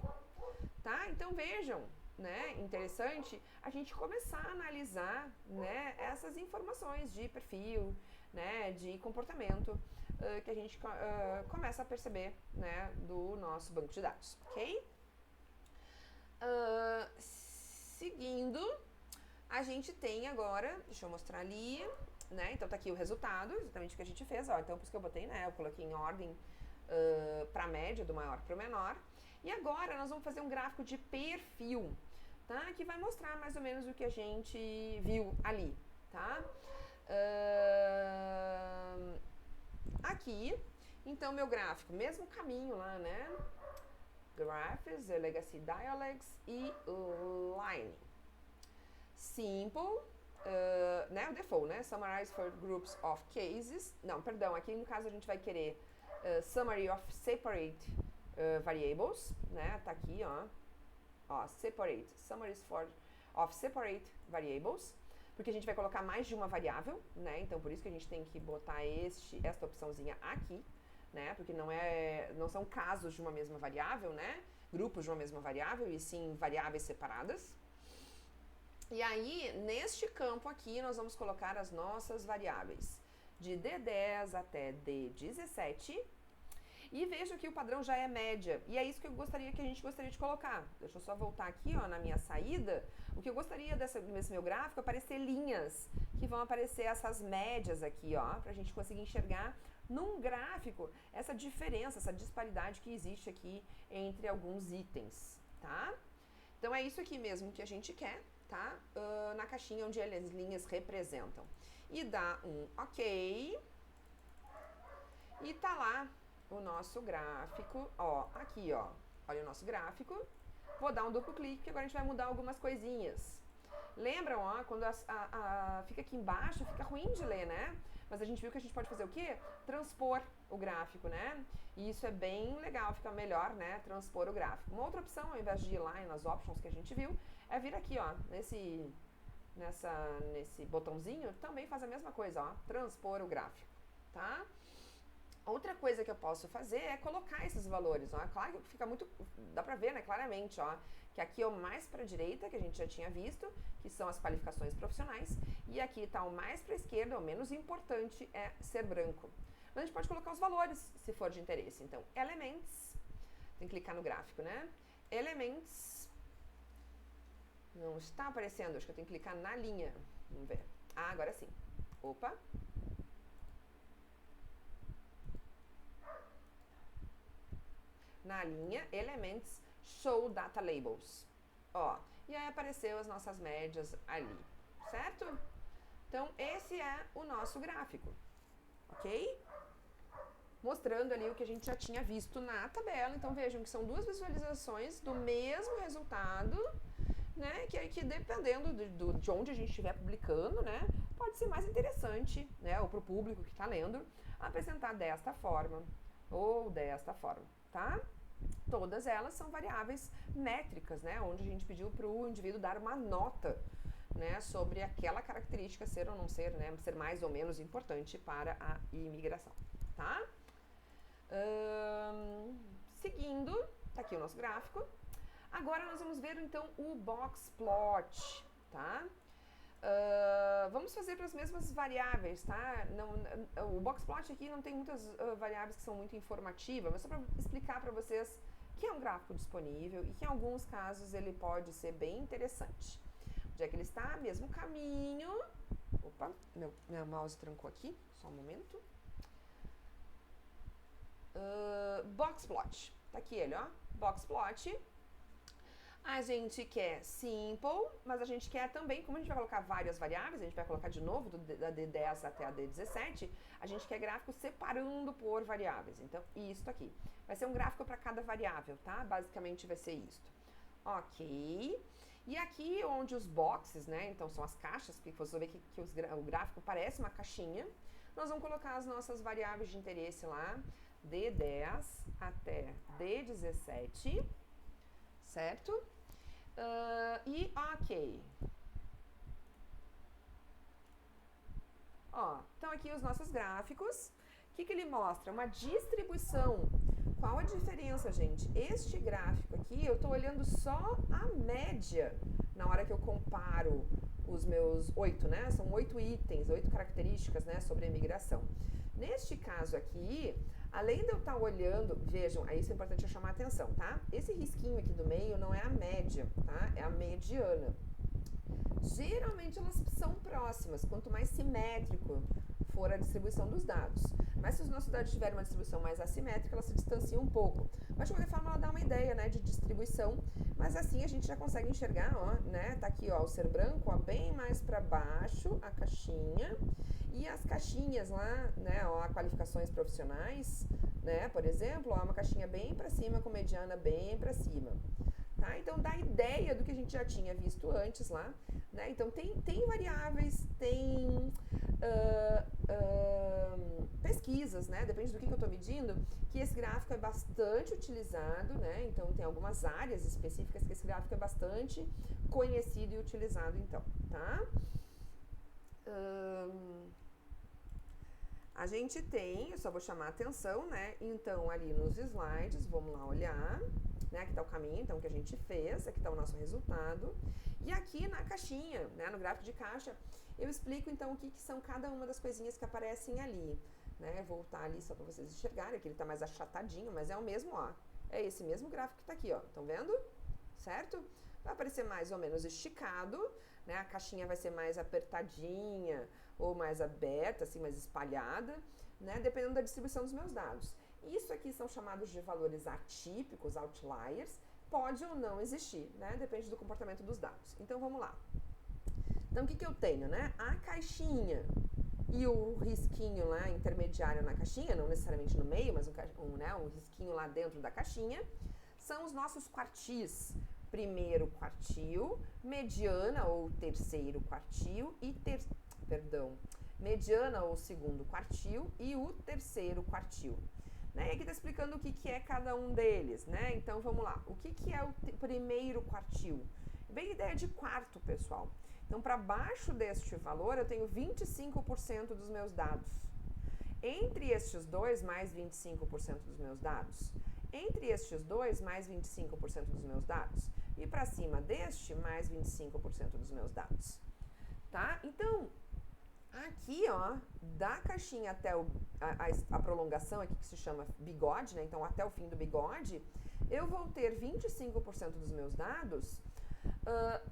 S1: Tá? Então, vejam, né? Interessante a gente começar a analisar, né, essas informações de perfil, né, de comportamento que a gente começa a perceber, né, do nosso banco de dados, ok? Seguindo, a gente tem agora, deixa eu mostrar ali, né, então tá aqui o resultado, exatamente o que a gente fez, ó, então por isso que eu botei, né, eu coloquei em ordem para a média, do maior para o menor, e agora nós vamos fazer um gráfico de perfil, tá, que vai mostrar mais ou menos o que a gente viu ali, tá? Aqui, então meu gráfico, mesmo caminho lá, né? Graphs, Legacy Dialects e Line. Simple, né? O default, né? Summarize for groups of cases. Não, perdão, aqui no caso a gente vai querer summary of separate variables, né? Tá aqui, ó, separate, summaries of separate variables. Porque a gente vai colocar mais de uma variável, né? Então, por isso que a gente tem que botar esta opçãozinha aqui, né? Porque não são casos de uma mesma variável, né? Grupos de uma mesma variável, e sim variáveis separadas. E aí, neste campo aqui, nós vamos colocar as nossas variáveis de D10 até D17. E veja que o padrão já é média. E é isso que a gente gostaria de colocar. Deixa eu só voltar aqui, ó, na minha saída. O que eu gostaria nesse meu gráfico é aparecer linhas, que vão aparecer essas médias aqui, ó, pra gente conseguir enxergar num gráfico essa diferença, essa disparidade que existe aqui entre alguns itens, tá? Então é isso aqui mesmo que a gente quer, tá? Na caixinha onde as linhas representam. e dá um OK. E tá lá o nosso gráfico, ó, aqui, ó. Olha o nosso gráfico. Vou dar um duplo clique, agora a gente vai mudar algumas coisinhas. Lembram, ó, quando fica aqui embaixo, fica ruim de ler, né? Mas a gente viu que a gente pode fazer o quê? Transpor o gráfico, né? E isso é bem legal, fica melhor, né? Transpor o gráfico. Uma outra opção, ao invés de ir lá nas options que a gente viu, é vir aqui, ó, nesse botãozinho, também faz a mesma coisa, ó, transpor o gráfico, tá? Outra coisa que eu posso fazer é colocar esses valores, ó. Claro que fica muito, dá pra ver, né, claramente, ó, que aqui é o mais pra direita, que a gente já tinha visto, que são as qualificações profissionais, e aqui tá o mais pra esquerda, o menos importante é ser branco. Mas a gente pode colocar os valores, se for de interesse. Então, Elements, tem que clicar no gráfico, né? Elements, não está aparecendo, acho que eu tenho que clicar na linha, vamos ver. Ah, agora sim. Opa! Na linha Elements Show Data Labels. Ó, e aí apareceu as nossas médias ali, certo? Então, esse é o nosso gráfico, ok? Mostrando ali o que a gente já tinha visto na tabela. Então, vejam que são duas visualizações do mesmo resultado, né? Que dependendo de onde a gente estiver publicando, né? Pode ser mais interessante, né? Ou para o público que está lendo, apresentar desta forma ou desta forma, tá? Todas elas são variáveis métricas, né? Onde a gente pediu para o indivíduo dar uma nota, né? Sobre aquela característica ser ou não ser, né? Ser mais ou menos importante para a imigração, tá? Seguindo, tá aqui o nosso gráfico. Agora nós vamos ver então o box plot, tá? Vamos fazer para as mesmas variáveis, tá? O box plot aqui não tem muitas variáveis que são muito informativas, mas só para explicar para vocês que é um gráfico disponível e que em alguns casos ele pode ser bem interessante. Onde é que ele está? Mesmo caminho. Opa, meu mouse trancou aqui, só um momento. Box plot, tá aqui ele, ó, box plot. A gente quer simple, mas a gente quer também, como a gente vai colocar várias variáveis, a gente vai colocar de novo da D10 até a D17, a gente quer gráfico separando por variáveis. Então, isso aqui. Vai ser um gráfico para cada variável, tá? Basicamente vai ser isso. Ok. E aqui onde os boxes, né? Então, são as caixas, porque você vai ver que o gráfico parece uma caixinha. Nós vamos colocar as nossas variáveis de interesse lá, D10 até D17. Certo? E ok. Ó, então aqui os nossos gráficos. O que ele mostra? Uma distribuição. Qual a diferença, gente? Este gráfico aqui, eu estou olhando só a média na hora que eu comparo os meus 8, né? São 8 itens, 8 características, né, sobre a imigração. Neste caso aqui, além de eu estar olhando, vejam, isso é importante eu chamar a atenção, tá? Esse risquinho aqui do meio não é a média, tá? É a mediana. Geralmente elas são próximas, quanto mais simétrico for a distribuição dos dados. Mas se os nossos dados tiverem uma distribuição mais assimétrica, ela se distancia um pouco. Mas de qualquer forma ela dá uma ideia, né, de distribuição, mas assim a gente já consegue enxergar, ó, né? Tá aqui, ó, o ser branco, ó, bem mais para baixo, a caixinha. E as caixinhas lá, né, ó, qualificações profissionais, né, por exemplo, ó, uma caixinha bem para cima com mediana bem para cima, tá? Então dá ideia do que a gente já tinha visto antes lá, né? Então tem variáveis, tem pesquisas, né? Depende do que eu estou medindo, que esse gráfico é bastante utilizado, né? Então tem algumas áreas específicas que esse gráfico é bastante conhecido e utilizado, então, tá? A gente tem, eu só vou chamar a atenção, né? Então, ali nos slides, vamos lá olhar, né? Aqui está o caminho, então, que a gente fez, aqui está o nosso resultado. E aqui na caixinha, né? No gráfico de caixa, eu explico, então, o que são cada uma das coisinhas que aparecem ali, né? Voltar ali só para vocês enxergarem, aqui ele está mais achatadinho, mas é o mesmo, ó. É esse mesmo gráfico que está aqui, ó. Estão vendo? Certo? Vai aparecer mais ou menos esticado, né? A caixinha vai ser mais apertadinha ou mais aberta, assim, mais espalhada, né? Dependendo da distribuição dos meus dados. Isso aqui são chamados de valores atípicos, outliers, pode ou não existir, né? Depende do comportamento dos dados. Então, vamos lá. Então, o que eu tenho, né? A caixinha, e o risquinho lá intermediário na caixinha, não necessariamente no meio, mas um risquinho lá dentro da caixinha, são os nossos quartis. Primeiro quartil, mediana ou terceiro quartil e mediana ou segundo quartil e o terceiro quartil. Né? E aqui está explicando o que é cada um deles, né? Então vamos lá. O que é o primeiro quartil? Bem ideia de quarto, pessoal. Então, para baixo deste valor, eu tenho 25% dos meus dados. Entre estes dois, mais 25% dos meus dados. Entre estes dois, mais 25% dos meus dados. E para cima deste, mais 25% dos meus dados. Tá? Então, aqui, ó, da caixinha até a prolongação aqui, que se chama bigode, né? Então, até o fim do bigode, eu vou ter 25% dos meus dados,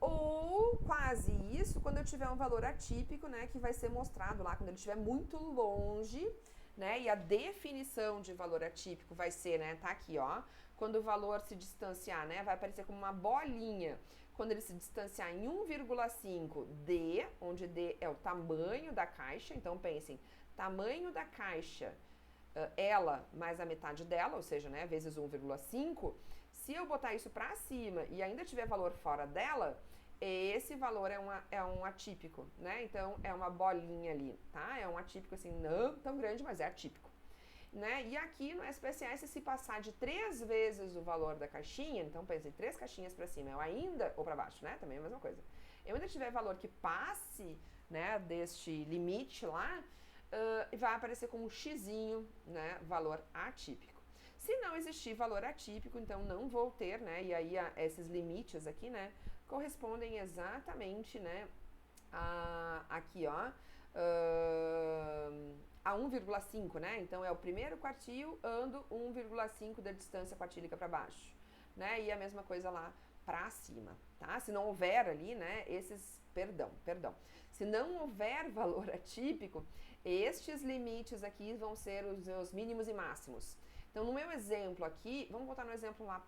S1: ou quase isso, quando eu tiver um valor atípico, né? Que vai ser mostrado lá, quando ele estiver muito longe, né? E a definição de valor atípico vai ser, né? Tá aqui, ó. Quando o valor se distanciar, né? Vai aparecer como uma bolinha. Quando ele se distanciar em 1,5 D, onde D é o tamanho da caixa, então pensem, tamanho da caixa, ela mais a metade dela, ou seja, né, vezes 1,5, se eu botar isso para cima e ainda tiver valor fora dela, esse valor é um atípico, né? Então, é uma bolinha ali, tá? É um atípico assim, não tão grande, mas é atípico. Né? E aqui no SPSS, se passar de 3 vezes o valor da caixinha, então pensem, 3 caixinhas para cima, eu ainda, ou para baixo, né? Também é a mesma coisa. Eu ainda tiver valor que passe, né, deste limite lá, vai aparecer como um xizinho, né, valor atípico. Se não existir valor atípico, então não vou ter, né? E aí esses limites aqui, né, correspondem exatamente, né, aqui, ó, a 1,5, né? Então, é o primeiro quartil, ando 1,5 da distância quartílica para baixo, né? E a mesma coisa lá para cima, tá? Se não houver ali, né, perdão. Se não houver valor atípico, estes limites aqui vão ser os meus mínimos e máximos. Então, no meu exemplo aqui, vamos voltar no exemplo lá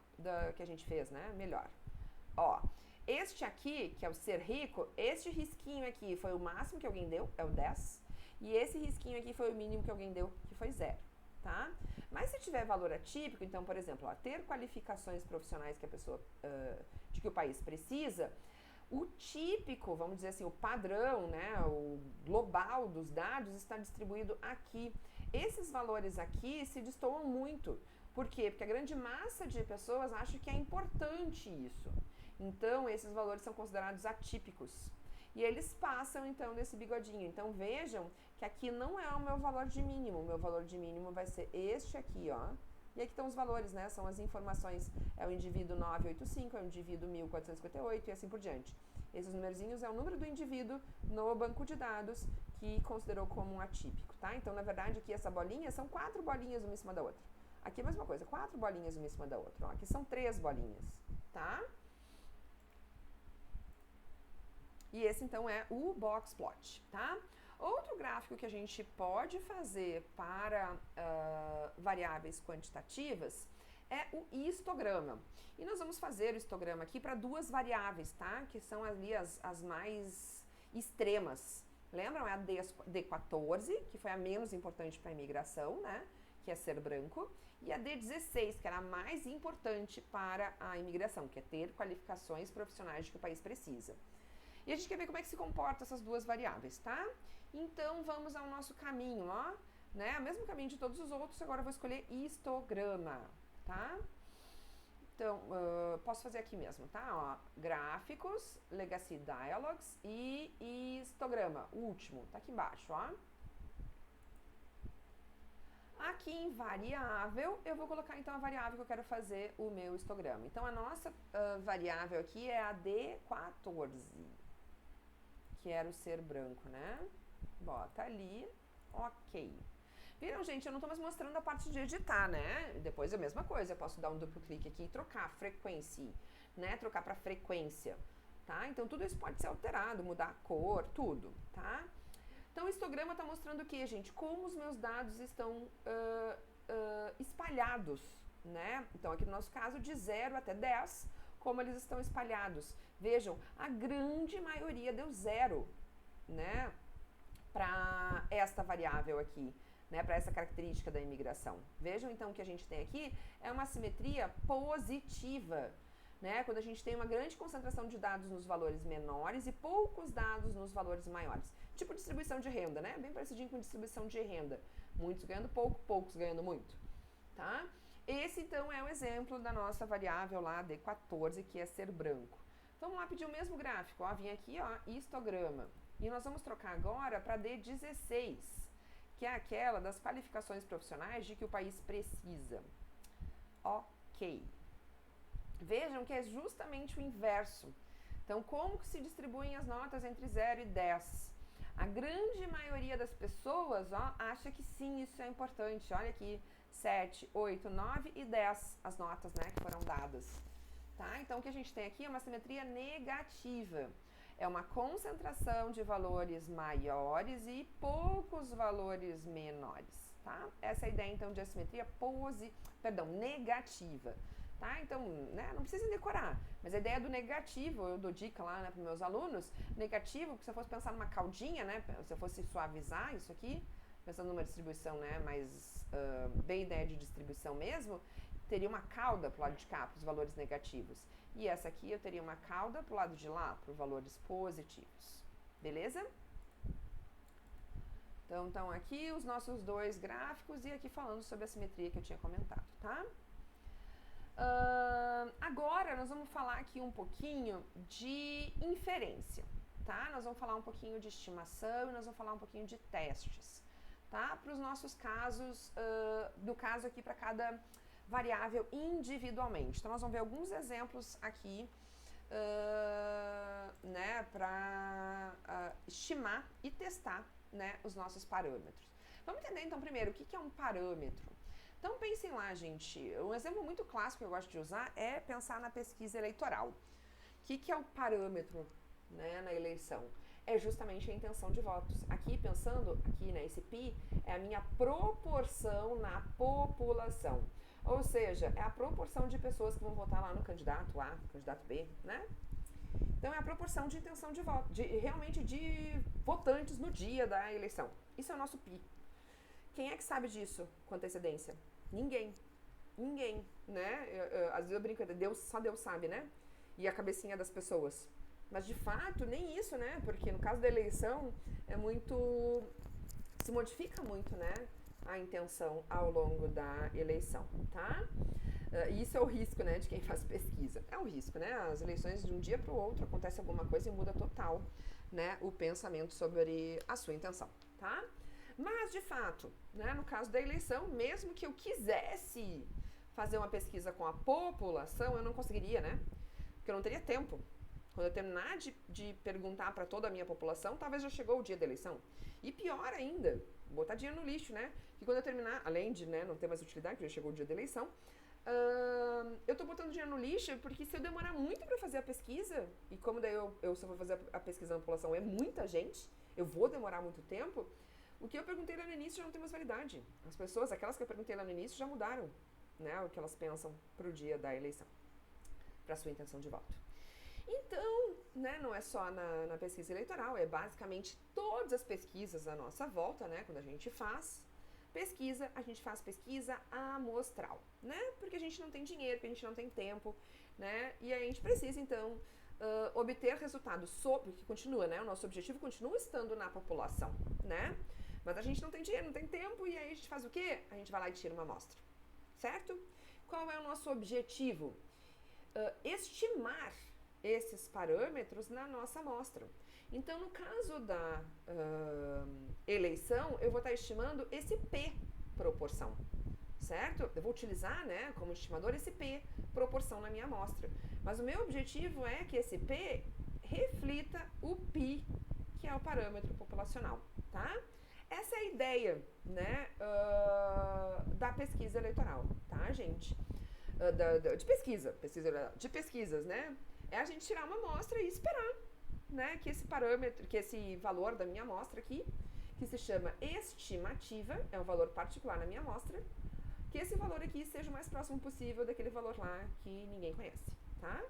S1: que a gente fez, né? Melhor. Ó, este aqui, que é o ser rico, este risquinho aqui foi o máximo que alguém deu, é o 10. E esse risquinho aqui foi o mínimo que alguém deu, que foi 0, tá? Mas se tiver valor atípico, então, por exemplo, ó, ter qualificações profissionais que a pessoa, de que o país precisa, o típico, vamos dizer assim, o padrão, né, o global dos dados está distribuído aqui. Esses valores aqui se destoam muito. Por quê? Porque a grande massa de pessoas acha que é importante isso. Então, esses valores são considerados atípicos. E eles passam, então, nesse bigodinho. Então, vejam que aqui não é o meu valor de mínimo. O meu valor de mínimo vai ser este aqui, ó. E aqui estão os valores, né? São as informações. É o indivíduo 985, é o indivíduo 1458 e assim por diante. Esses numerzinhos é o número do indivíduo no banco de dados que considerou como um atípico, tá? Então, na verdade, aqui essa bolinha são 4 bolinhas uma em cima da outra. Aqui é a mesma coisa, 4 bolinhas uma em cima da outra. Ó, aqui são 3 bolinhas, tá? E esse, então, é o box plot, tá? Outro gráfico que a gente pode fazer para variáveis quantitativas é o histograma. E nós vamos fazer o histograma aqui para 2 variáveis, tá? Que são ali as mais extremas. Lembram? É a D14, que foi a menos importante para a imigração, né? Que é ser branco. E a D16, que era a mais importante para a imigração, que é ter qualificações profissionais de que o país precisa. E a gente quer ver como é que se comportam essas 2 variáveis, tá? Então, vamos ao nosso caminho, ó. Né? O mesmo caminho de todos os outros, agora eu vou escolher histograma, tá? Então, posso fazer aqui mesmo, tá? Ó, gráficos, Legacy Dialogs e histograma, o último, tá aqui embaixo, ó. Aqui em variável, eu vou colocar então a variável que eu quero fazer o meu histograma. Então, a nossa variável aqui é a D14, que era o ser branco, né? Bota ali, ok. Viram, gente? Eu não tô mais mostrando a parte de editar, né? Depois é a mesma coisa, eu posso dar um duplo clique aqui e trocar a frequência, né? Trocar para frequência, tá? Então, tudo isso pode ser alterado, mudar a cor, tudo, tá? Então, o histograma está mostrando o que, gente? Como os meus dados estão espalhados, né? Então, aqui no nosso caso, de 0 até 10, como eles estão espalhados. Vejam, a grande maioria deu 0, né? para esta variável aqui, né, para essa característica da imigração. Vejam então que a gente tem aqui é uma simetria positiva, né, quando a gente tem uma grande concentração de dados nos valores menores e poucos dados nos valores maiores. Tipo distribuição de renda, né, bem parecidinho com distribuição de renda. Muitos ganhando pouco, poucos ganhando muito, tá? Esse então é o exemplo da nossa variável lá D14, que é ser branco. Vamos lá pedir o mesmo gráfico, ó, vim aqui, ó, histograma. E nós vamos trocar agora para D16, que é aquela das qualificações profissionais de que o país precisa. Ok. Vejam que é justamente o inverso. Então, como que se distribuem as notas entre 0 e 10? A grande maioria das pessoas, ó, acha que sim, isso é importante. Olha aqui, 7, 8, 9 e 10 as notas, né, que foram dadas. Tá? Então, o que a gente tem aqui é uma simetria negativa. É uma concentração de valores maiores e poucos valores menores, tá? Essa é a ideia, então, de assimetria negativa, tá? Então, né, não precisa decorar, mas a ideia do negativo, eu dou dica lá, né, para meus alunos, negativo, porque se eu fosse pensar numa caudinha, né, se eu fosse suavizar isso aqui, pensando numa distribuição, né, mais bem ideia de distribuição mesmo, teria uma cauda para o lado de cá, para os valores negativos. E essa aqui eu teria uma cauda para o lado de lá, para os valores positivos. Beleza? Então, estão aqui os nossos dois gráficos e aqui falando sobre a simetria que eu tinha comentado, tá? Agora, nós vamos falar aqui um pouquinho de inferência, tá? Nós vamos falar um pouquinho de estimação e nós vamos falar um pouquinho de testes, tá? Para os nossos casos, do caso aqui para cada variável individualmente. Então, nós vamos ver alguns exemplos aqui, né, para estimar e testar, né, os nossos parâmetros. Vamos entender, então, primeiro, o que é um parâmetro. Então, pensem lá, gente, um exemplo muito clássico que eu gosto de usar é pensar na pesquisa eleitoral. O que é o parâmetro, né, na eleição? É justamente a intenção de votos. Aqui, pensando, aqui, né, esse π é a minha proporção na população. Ou seja, é a proporção de pessoas que vão votar lá no candidato A, no candidato B, né? Então, é a proporção de intenção de voto, realmente de votantes no dia da eleição. Isso é o nosso π. Quem é que sabe disso com antecedência? Ninguém. Ninguém, né? Às vezes eu brinco, só Deus sabe, né? E a cabecinha das pessoas. Mas, de fato, nem isso, né? Porque no caso da eleição, se modifica muito, né? A intenção ao longo da eleição, tá? E isso é o risco, né, de quem faz pesquisa. É o risco, né? As eleições, de um dia para o outro, acontece alguma coisa e muda total, né, o pensamento sobre a sua intenção, tá? Mas, de fato, né, no caso da eleição, mesmo que eu quisesse fazer uma pesquisa com a população, eu não conseguiria, né? Porque eu não teria tempo. Quando eu terminar de perguntar para toda a minha população, talvez já chegou o dia da eleição. E pior ainda, botar dinheiro no lixo, né? Que quando eu terminar, além de, né, não ter mais utilidade, que já chegou o dia da eleição, eu tô botando dinheiro no lixo porque se eu demorar muito para fazer a pesquisa, e como daí se eu for fazer a pesquisa na população é muita gente, eu vou demorar muito tempo, o que eu perguntei lá no início já não tem mais validade. As pessoas, aquelas que eu perguntei lá no início, já mudaram, né, o que elas pensam pro dia da eleição, para sua intenção de voto. Então, né, não é só na pesquisa eleitoral, é basicamente todas as pesquisas à nossa volta, né, quando a gente faz pesquisa, a gente faz pesquisa amostral, né, porque a gente não tem dinheiro, porque a gente não tem tempo, né, e a gente precisa, então, obter resultados porque continua, né, o nosso objetivo continua estando na população, né, mas a gente não tem dinheiro, não tem tempo, e aí a gente faz o quê? A gente vai lá e tira uma amostra, certo? Qual é o nosso objetivo? Estimar esses parâmetros na nossa amostra. Então, no caso da eleição, eu vou estar estimando esse P proporção, certo? Eu vou utilizar, né, como estimador esse P proporção na minha amostra. Mas o meu objetivo é que esse P reflita o π, que é o parâmetro populacional, tá? Essa é a ideia, né, da pesquisa eleitoral, tá, gente? De pesquisas, né? É a gente tirar uma amostra e esperar, né, que esse parâmetro, que esse valor da minha amostra aqui, que se chama estimativa, é um valor particular na minha amostra, que esse valor aqui seja o mais próximo possível daquele valor lá que ninguém conhece, tá?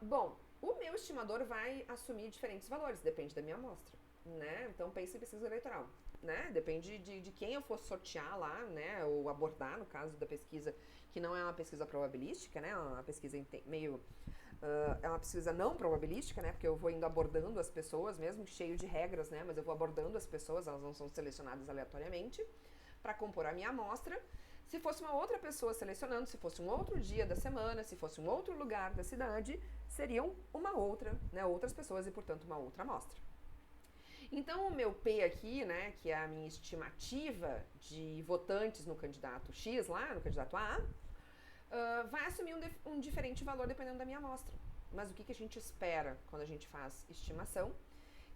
S1: Bom, o meu estimador vai assumir diferentes valores, depende da minha amostra. né? Então pense em pesquisa eleitoral, né? Depende de quem eu for sortear lá, né? Ou abordar, no caso da pesquisa, que não é uma pesquisa probabilística, né? É uma pesquisa meio... é uma pesquisa não probabilística, né? Porque eu vou indo abordando as pessoas mesmo, cheio de regras, né? Mas eu vou abordando as pessoas, elas não são selecionadas aleatoriamente para compor a minha amostra. Se fosse uma outra pessoa selecionando, se fosse um outro dia da semana, se fosse um outro lugar da cidade, seriam uma outra, né? Outras pessoas e, portanto, uma outra amostra. Então, o meu P aqui, né, que é a minha estimativa de votantes no candidato X lá, no candidato A, vai assumir um diferente valor dependendo da minha amostra. Mas o que a gente espera quando a gente faz estimação?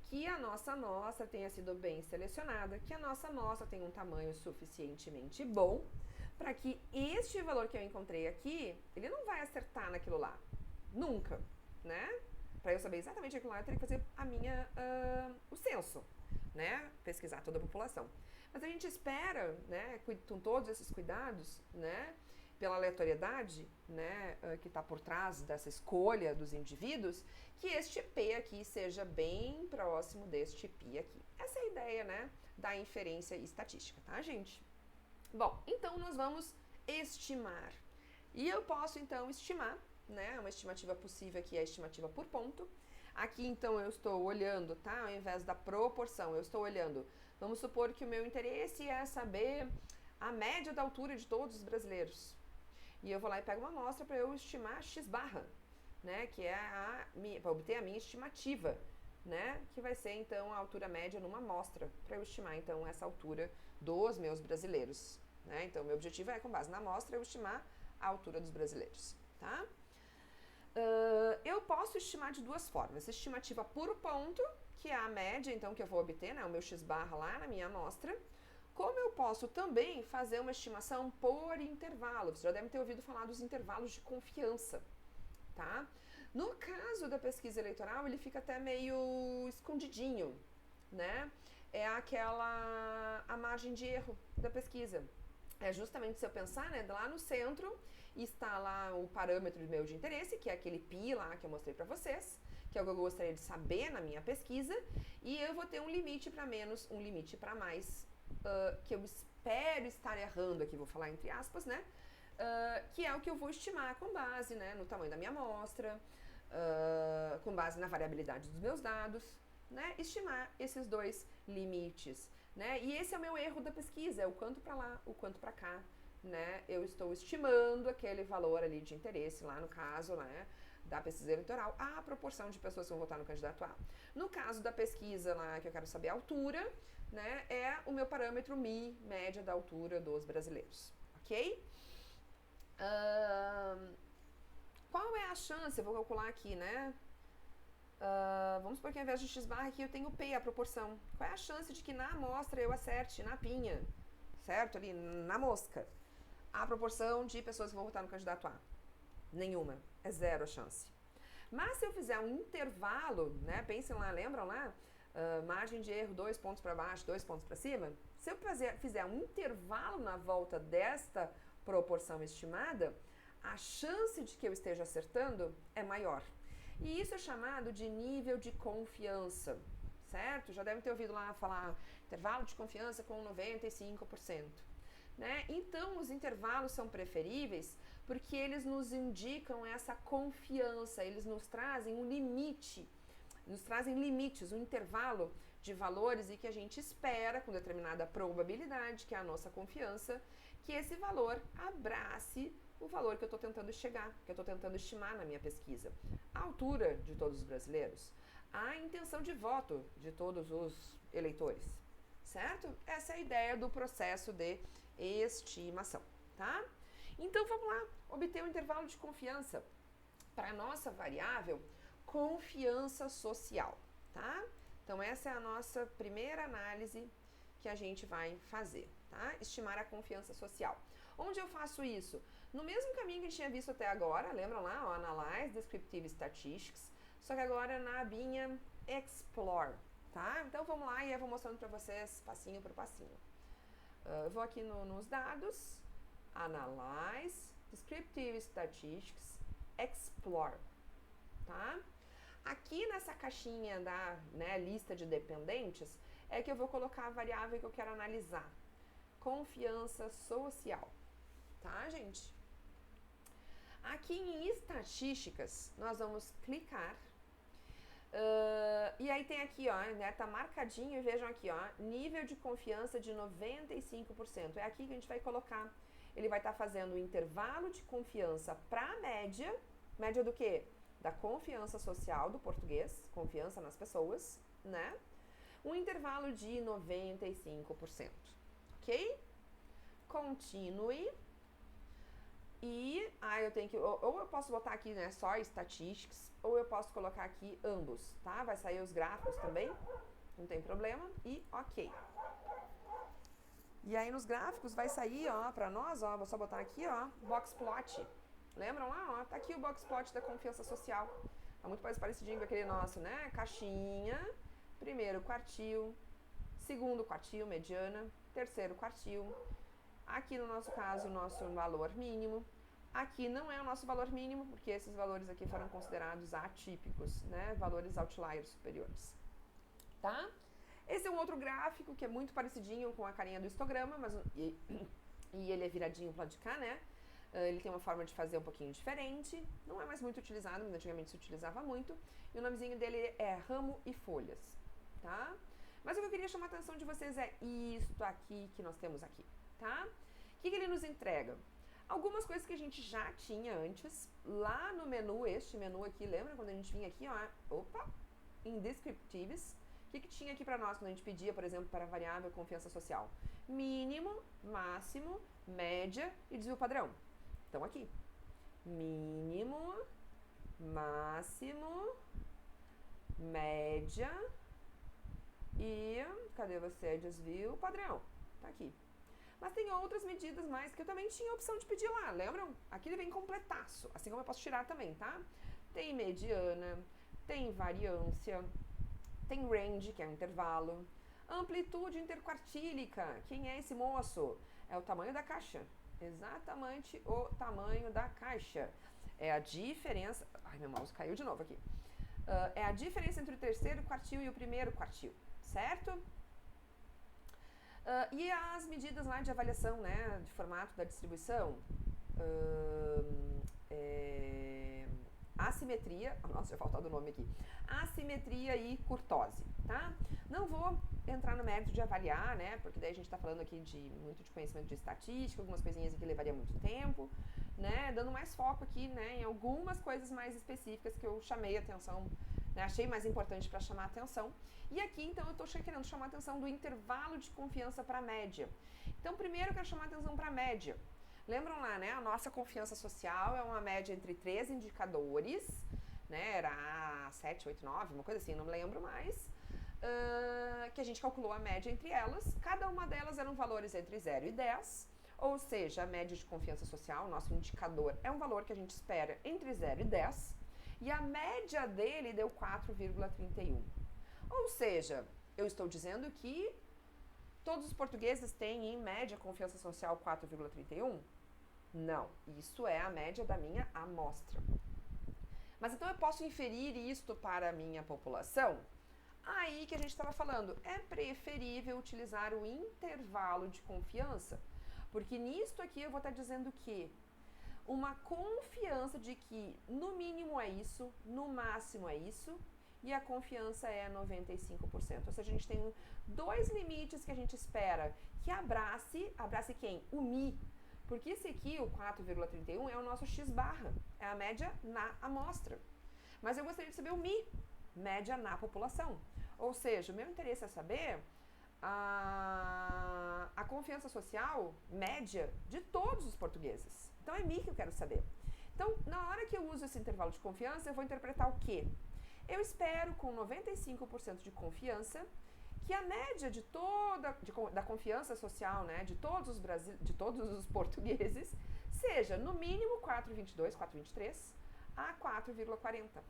S1: Que a nossa amostra tenha sido bem selecionada, que a nossa amostra tenha um tamanho suficientemente bom para que este valor que eu encontrei aqui, ele não vai acertar naquilo lá. Nunca, né? Para eu saber exatamente aquilo lá, eu teria que fazer o censo, né? Pesquisar toda a população. Mas a gente espera, né, com todos esses cuidados, né, pela aleatoriedade, né, que está por trás dessa escolha dos indivíduos, que este P aqui seja bem próximo deste P aqui. Essa é a ideia, né, da inferência estatística, tá, gente? Bom, então nós vamos estimar. E eu posso, então, estimar, né, uma estimativa possível aqui é a estimativa por ponto. Aqui, então, eu estou olhando, tá, ao invés da proporção, eu estou olhando, vamos supor que o meu interesse é saber a média da altura de todos os brasileiros. E eu vou lá e pego uma amostra para eu estimar x barra, né, que é para obter a minha estimativa, né, que vai ser então a altura média numa amostra, para eu estimar então essa altura dos meus brasileiros, né? Então, meu objetivo é, com base na amostra, eu estimar a altura dos brasileiros, tá? Eu posso estimar de duas formas, estimativa por ponto, que é a média então que eu vou obter, né, o meu x barra lá na minha amostra, como eu posso também fazer uma estimação por intervalo. Você já deve ter ouvido falar dos intervalos de confiança, tá? No caso da pesquisa eleitoral, ele fica até meio escondidinho, né? É a margem de erro da pesquisa. É justamente se eu pensar, né, lá no centro está lá o parâmetro meu de interesse, que é aquele π lá que eu mostrei para vocês, que é o que eu gostaria de saber na minha pesquisa, e eu vou ter um limite para menos, um limite para mais, que eu espero estar errando aqui, vou falar entre aspas, né? Que é o que eu vou estimar com base, né, no tamanho da minha amostra, com base na variabilidade dos meus dados, né? Estimar esses dois limites, né? E esse é o meu erro da pesquisa, é o quanto para lá, o quanto para cá, né? Eu estou estimando aquele valor ali de interesse, lá no caso, né, da pesquisa eleitoral, a proporção de pessoas que vão votar no candidato A. No caso da pesquisa lá, que eu quero saber a altura, né, é o meu parâmetro MI, média da altura dos brasileiros, ok? Qual é a chance, eu vou calcular aqui, né? Vamos supor que ao invés de x barra aqui eu tenho P, a proporção. Qual é a chance de que na amostra eu acerte, na pinha, certo? Ali, na mosca, a proporção de pessoas que vão votar no candidato A? Nenhuma, é zero a chance. Mas se eu fizer um intervalo, né, pensem lá, lembram lá? Margem de erro, 2 pontos para baixo, 2 pontos para cima. Se eu fizer um intervalo na volta desta proporção estimada, a chance de que eu esteja acertando é maior. E isso é chamado de nível de confiança, certo? Já devem ter ouvido lá falar intervalo de confiança com 95%. Né? Então, os intervalos são preferíveis porque eles nos indicam essa confiança, eles nos trazem um limite, nos trazem limites, um intervalo de valores e que a gente espera, com determinada probabilidade, que é a nossa confiança, que esse valor abrace o valor que eu estou tentando chegar, que eu estou tentando estimar na minha pesquisa. A altura de todos os brasileiros, a intenção de voto de todos os eleitores, certo? Essa é a ideia do processo de estimação, tá? Então, vamos lá, obter um intervalo de confiança para a nossa variável confiança social, tá? Então, essa é a nossa primeira análise que a gente vai fazer, tá? Estimar a confiança social. Onde eu faço isso? No mesmo caminho que a gente tinha visto até agora, lembram lá? O Analyze Descriptive Statistics, só que agora na abinha Explore, tá? Então, vamos lá e eu vou mostrando para vocês passinho por passinho. Eu vou aqui nos dados, Analyze, Descriptive Statistics, Explore, tá? Aqui nessa caixinha da, né, lista de dependentes, é que eu vou colocar a variável que eu quero analisar. Confiança social, tá, gente? Aqui em estatísticas, nós vamos clicar. E aí tem aqui, ó, né, tá marcadinho, e vejam aqui, ó, nível de confiança de 95%. É aqui que a gente vai colocar. Ele vai estar fazendo o intervalo de confiança para a média. Média do quê? Da confiança social do português, confiança nas pessoas, né? Um intervalo de 95%, ok? Continue. E eu tenho que, ou eu posso botar aqui, né, só statistics, ou eu posso colocar aqui ambos, tá? Vai sair os gráficos também, não tem problema, e ok. E aí nos gráficos vai sair, ó, pra nós, ó, vou só botar aqui, ó, box plot. Lembram lá, ó, tá aqui o box plot da confiança social. Tá muito mais parecidinho com aquele nosso, né? Caixinha, primeiro quartil, segundo quartil, mediana, terceiro quartil. Aqui no nosso caso, o nosso valor mínimo. Aqui não é o nosso valor mínimo, porque esses valores aqui foram considerados atípicos, né? Valores outliers superiores, tá? Esse é um outro gráfico que é muito parecidinho com a carinha do histograma, mas e ele é viradinho pro lado de cá, né? Ele tem uma forma de fazer um pouquinho diferente, não é mais muito utilizado, mas antigamente se utilizava muito. E o nomezinho dele é ramo e folhas, tá? Mas o que eu queria chamar a atenção de vocês é isto aqui que nós temos aqui, tá? O que ele nos entrega? Algumas coisas que a gente já tinha antes, lá no menu, este menu aqui, lembra quando a gente vinha aqui, ó, opa, em descriptives, o que tinha aqui para nós quando a gente pedia, por exemplo, para a variável confiança social? Mínimo, máximo, média e desvio padrão. Então aqui, mínimo, máximo, média e, cadê você? Desvio padrão, tá aqui. Mas tem outras medidas mais que eu também tinha a opção de pedir lá, lembram? Aqui ele vem completaço, assim como eu posso tirar também, tá? Tem mediana, tem variância, tem range, que é o intervalo, amplitude interquartílica, quem é esse moço? É o tamanho da caixa, exatamente o tamanho da caixa. É a diferença, ai meu mouse caiu de novo aqui, é a diferença entre o terceiro quartil e o primeiro quartil, certo? E as medidas lá de avaliação, né, de formato da distribuição, assimetria, nossa, já faltou o nome aqui, assimetria e curtose, tá? Não vou entrar no mérito de avaliar, né, porque daí a gente tá falando aqui muito de conhecimento de estatística, algumas coisinhas aqui levaria muito tempo, né, dando mais foco aqui, né, em algumas coisas mais específicas que eu chamei a atenção, né, achei mais importante para chamar a atenção. E aqui, então, eu estou querendo chamar a atenção do intervalo de confiança para a média. Então, primeiro eu quero chamar a atenção para a média. Lembram lá, né? A nossa confiança social é uma média entre 3 indicadores, né? Era 7, 8, 9, uma coisa assim, não me lembro mais. Que a gente calculou a média entre elas. Cada uma delas eram valores entre 0 e 10. Ou seja, a média de confiança social, nosso indicador, é um valor que a gente espera entre 0 e 10. E a média dele deu 4,31. Ou seja, eu estou dizendo que todos os portugueses têm, em média, confiança social 4,31? Não, isso é a média da minha amostra. Mas então eu posso inferir isto para a minha população? Aí que a gente estava falando, é preferível utilizar o intervalo de confiança, porque nisto aqui eu vou estar dizendo que uma confiança de que no mínimo é isso, no máximo é isso, e a confiança é 95%. Ou seja, a gente tem dois limites que a gente espera que abrace quem? O Mi. Porque esse aqui, o 4,31, é o nosso X barra, é a média na amostra. Mas eu gostaria de saber o Mi, média na população. Ou seja, o meu interesse é saber a confiança social média de todos os portugueses. Então é Mi que eu quero saber. Então, na hora que eu uso esse intervalo de confiança, eu vou interpretar o quê? Eu espero, com 95% de confiança, que a média da confiança social, né, de todos os portugueses, seja no mínimo 4,22, 4,23 a 4,40.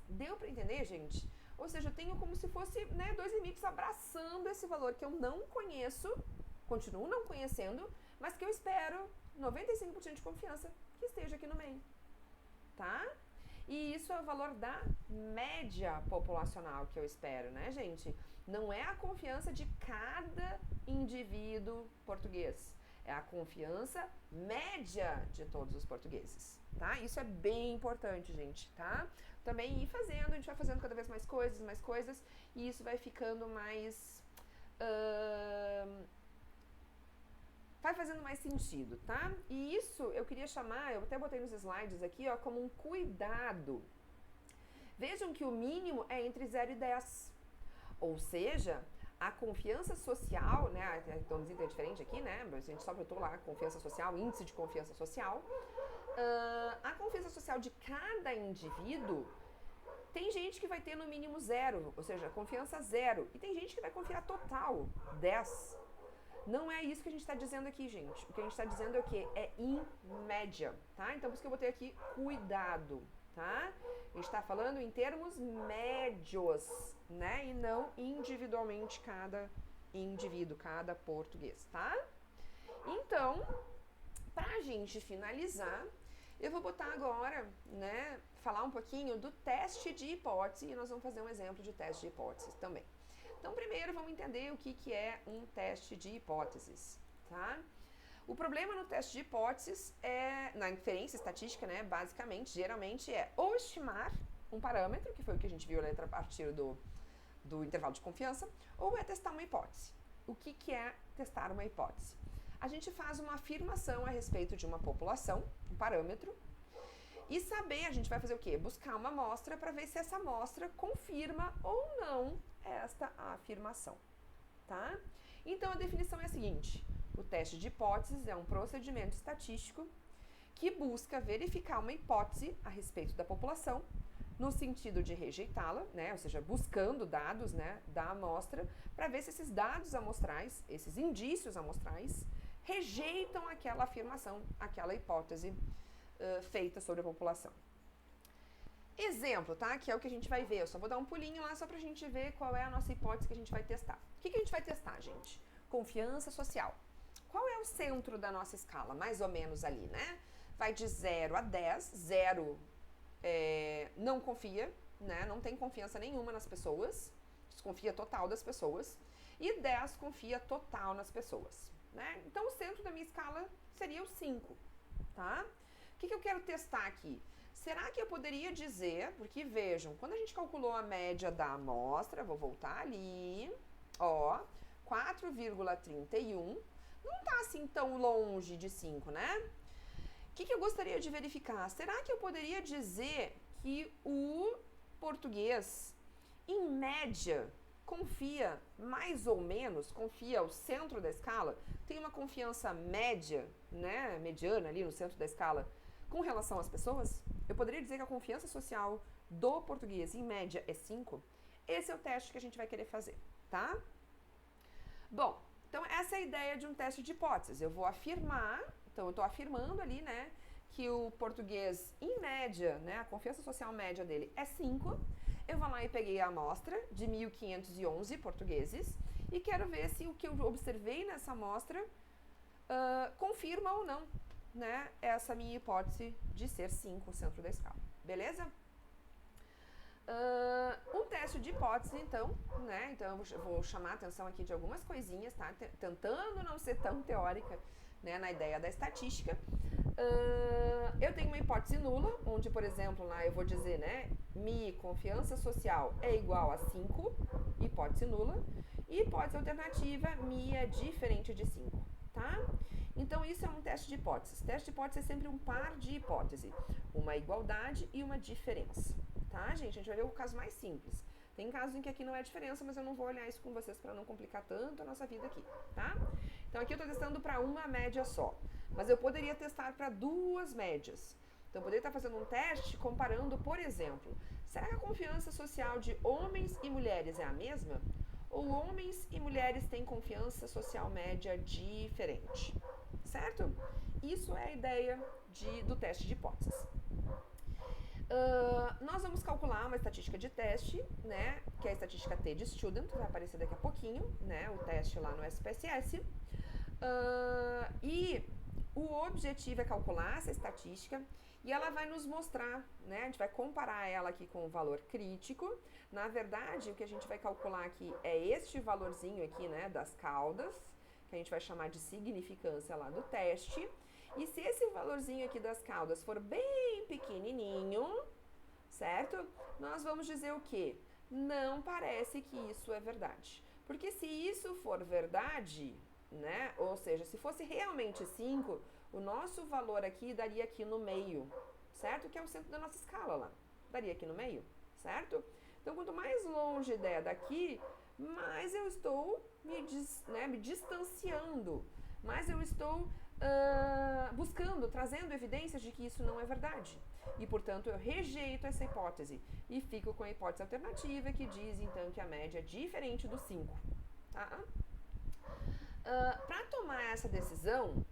S1: Deu para entender, gente? Ou seja, eu tenho como se fosse, né, dois limites abraçando esse valor que eu não conheço, continuo não conhecendo, mas que eu espero 95% de confiança que esteja aqui no meio, tá? E isso isso é o valor da média populacional que eu espero, né, gente? Não é a confiança de cada indivíduo português. É a confiança média de todos os portugueses, tá? Isso é bem importante, gente, tá? Também ir fazendo, a gente vai fazendo cada vez mais coisas, e isso vai ficando mais... vai fazendo mais sentido, tá? E isso eu queria chamar, eu até botei nos slides aqui, ó, como um cuidado. Vejam que o mínimo é entre 0 e 10. Ou seja, a confiança social, né, então é diferente aqui, né, a gente só botou lá confiança social, índice de confiança social. A confiança social de cada indivíduo, tem gente que vai ter no mínimo 0, ou seja, confiança 0, e tem gente que vai confiar total, 10. Não é isso que a gente está dizendo aqui, gente. O que a gente está dizendo é o quê? É em média, tá? Então, por isso que eu botei aqui cuidado, tá? A gente está falando em termos médios, né? E não individualmente cada indivíduo, cada português, tá? Então, pra gente finalizar, eu vou botar agora, né, falar um pouquinho do teste de hipótese, e nós vamos fazer um exemplo de teste de hipótese também. Então, primeiro vamos entender o que é um teste de hipóteses, tá? O problema no teste de hipóteses é, na inferência estatística, né, basicamente, geralmente é ou estimar um parâmetro, que foi o que a gente viu a partir do intervalo de confiança, ou é testar uma hipótese. O que é testar uma hipótese? A gente faz uma afirmação a respeito de uma população, um parâmetro, e saber, a gente vai fazer o quê? Buscar uma amostra para ver se essa amostra confirma ou não esta afirmação, tá? Então, a definição é a seguinte: o teste de hipóteses é um procedimento estatístico que busca verificar uma hipótese a respeito da população, no sentido de rejeitá-la, né? Ou seja, buscando dados, né, da amostra, para ver se esses dados amostrais, esses indícios amostrais, rejeitam aquela afirmação, aquela hipótese feita sobre a população. Exemplo, tá? Que é o que a gente vai ver. Eu só vou dar um pulinho lá só pra gente ver qual é a nossa hipótese que a gente vai testar. O que a gente vai testar, gente? Confiança social. Qual é o centro da nossa escala? Mais ou menos ali, né? Vai de 0 a 10. 0 não confia, né? Não tem confiança nenhuma nas pessoas. Desconfia total das pessoas. E 10 confia total nas pessoas, né? Então, o centro da minha escala seria o 5, tá? O que eu quero testar aqui? Será que eu poderia dizer, porque vejam, quando a gente calculou a média da amostra, vou voltar ali, ó, 4,31, não tá assim tão longe de 5, né? O que eu gostaria de verificar? Será que eu poderia dizer que o português, em média, confia mais ou menos, confia ao centro da escala, tem uma confiança média, né, mediana ali no centro da escala, com relação às pessoas? Eu poderia dizer que a confiança social do português, em média, é 5? Esse é o teste que a gente vai querer fazer, tá? Bom, então essa é a ideia de um teste de hipóteses. Eu vou afirmar, então eu estou afirmando ali, né, que o português, em média, né, a confiança social média dele é 5. Eu vou lá e peguei a amostra de 1.511 portugueses e quero ver se o que eu observei nessa amostra confirma ou não, né, essa minha hipótese de ser 5 o centro da escala, beleza? Um teste de hipótese, então, né, então eu vou chamar a atenção aqui de algumas coisinhas, tá, tentando não ser tão teórica, né, na ideia da estatística. Eu tenho uma hipótese nula, onde, por exemplo, lá eu vou dizer, né, minha confiança social é igual a 5, hipótese nula, e hipótese alternativa, minha é diferente de 5, tá? Então, isso é um teste de hipóteses. Teste de hipótese é sempre um par de hipótese, uma igualdade e uma diferença, tá, gente? A gente vai ver o caso mais simples. Tem casos em que aqui não é diferença, mas eu não vou olhar isso com vocês para não complicar tanto a nossa vida aqui, tá? Então, aqui eu estou testando para uma média só, mas eu poderia testar para 2 médias. Então, eu poderia estar fazendo um teste comparando, por exemplo, será que a confiança social de homens e mulheres é a mesma? Ou homens e mulheres têm confiança social média diferente? Certo? Isso é a ideia do teste de hipóteses. Nós vamos calcular uma estatística de teste, né, que é a estatística T de Student, vai aparecer daqui a pouquinho, né, o teste lá no SPSS. E O objetivo é calcular essa estatística e ela vai nos mostrar, né? A gente vai comparar ela aqui com o valor crítico. Na verdade, o que a gente vai calcular aqui é este valorzinho aqui, né, das caudas, que a gente vai chamar de significância lá do teste. E se esse valorzinho aqui das caudas for bem pequenininho, certo? Nós vamos dizer o quê? Não parece que isso é verdade. Porque se isso for verdade, né? Ou seja, se fosse realmente 5, o nosso valor aqui daria aqui no meio, certo? Que é o centro da nossa escala lá. Daria aqui no meio, certo? Então, quanto mais longe der daqui, mais eu estou me distanciando, mais eu estou buscando, trazendo evidências de que isso não é verdade. E, portanto, eu rejeito essa hipótese e fico com a hipótese alternativa que diz, então, que a média é diferente do 5. Tá? Para tomar essa decisão,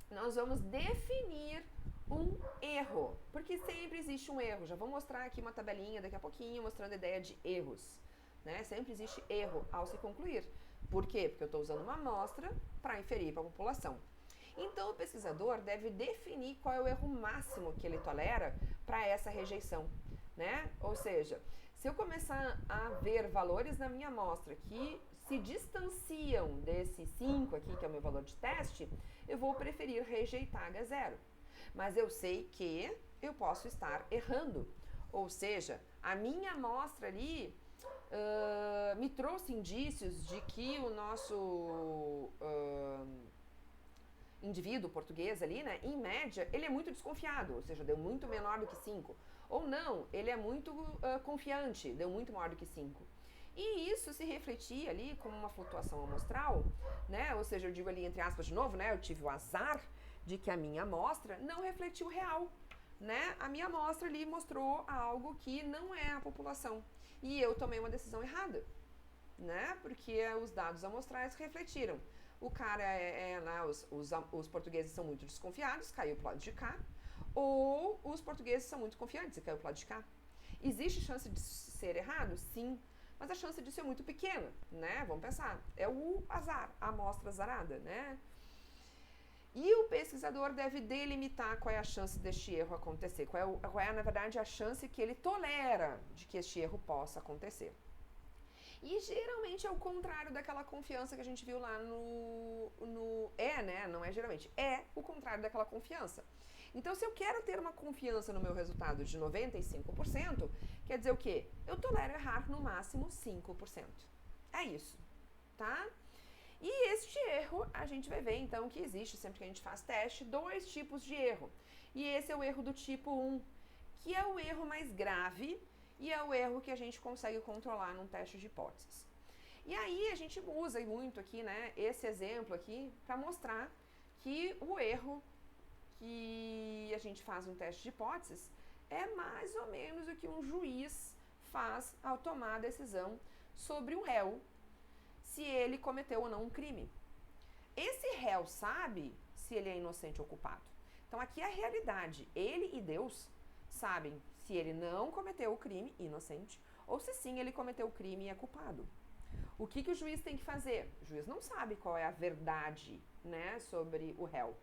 S1: nós vamos definir um erro, porque sempre existe um erro. Já vou mostrar aqui uma tabelinha daqui a pouquinho mostrando a ideia de erros, né? Sempre existe erro ao se concluir. Por quê? Porque eu estou usando uma amostra para inferir para a população. Então, o pesquisador deve definir qual é o erro máximo que ele tolera para essa rejeição, né? Ou seja, se eu começar a ver valores na minha amostra que se distanciam desse 5 aqui, que é o meu valor de teste, eu vou preferir rejeitar H0. Mas eu sei que eu posso estar errando. Ou seja, a minha amostra ali me trouxe indícios de que o nosso indivíduo português ali, né, em média, ele é muito desconfiado, ou seja, deu muito menor do que 5. Ou não, ele é muito confiante, deu muito maior do que 5. E isso se refletia ali como uma flutuação amostral, né? Ou seja, eu digo ali entre aspas de novo, né? Eu tive o azar de que a minha amostra não refletiu o real, né? A minha amostra ali mostrou algo que não é a população. E eu tomei uma decisão errada, né? Porque os dados amostrais refletiram. O cara os portugueses são muito desconfiados, caiu pro lado de cá. Ou os portugueses são muito confiantes e caiu pro lado de cá. Existe chance de ser errado? Sim. Mas a chance disso é muito pequena, né? Vamos pensar. É o azar, a amostra azarada, né? E o pesquisador deve delimitar qual é a chance deste erro acontecer. Qual é, na verdade, a chance que ele tolera de que este erro possa acontecer. E geralmente é o contrário daquela confiança que a gente viu lá né? Não é geralmente. É o contrário daquela confiança. Então, se eu quero ter uma confiança no meu resultado de 95%, quer dizer o quê? Eu tolero errar no máximo 5%. É isso, tá? E este erro, a gente vai ver, então, que existe, sempre que a gente faz teste, 2 tipos de erro. E esse é o erro do tipo 1, que é o erro mais grave e é o erro que a gente consegue controlar num teste de hipóteses. E aí, a gente usa muito aqui, né, esse exemplo aqui, para mostrar que o erro que a gente faz um teste de hipóteses é mais ou menos o que um juiz faz ao tomar a decisão sobre um réu, se ele cometeu ou não um crime. Esse réu sabe se ele é inocente ou culpado. Então aqui é a realidade. Ele e Deus sabem se ele não cometeu o crime, inocente, ou se sim ele cometeu o crime e é culpado. O que o juiz tem que fazer? O juiz não sabe qual é a verdade, né, sobre o réu.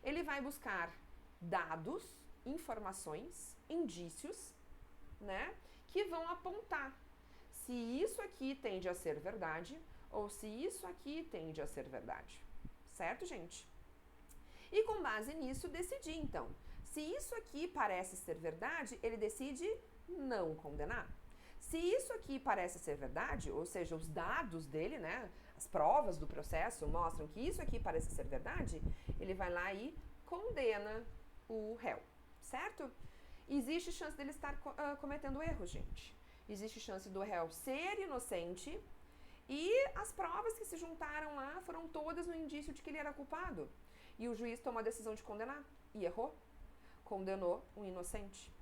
S1: Ele vai buscar dados, informações, indícios, né, que vão apontar se isso aqui tende a ser verdade ou se isso aqui tende a ser verdade. Certo, gente? E com base nisso, decidir, então. Se isso aqui parece ser verdade, ele decide não condenar. Se isso aqui parece ser verdade, ou seja, os dados dele, né, as provas do processo mostram que isso aqui parece ser verdade, ele vai lá e condena o réu, certo? Existe chance dele estar cometendo erro, gente. Existe chance do réu ser inocente e as provas que se juntaram lá foram todas no indício de que ele era culpado. E o juiz tomou a decisão de condenar e errou. Condenou um inocente.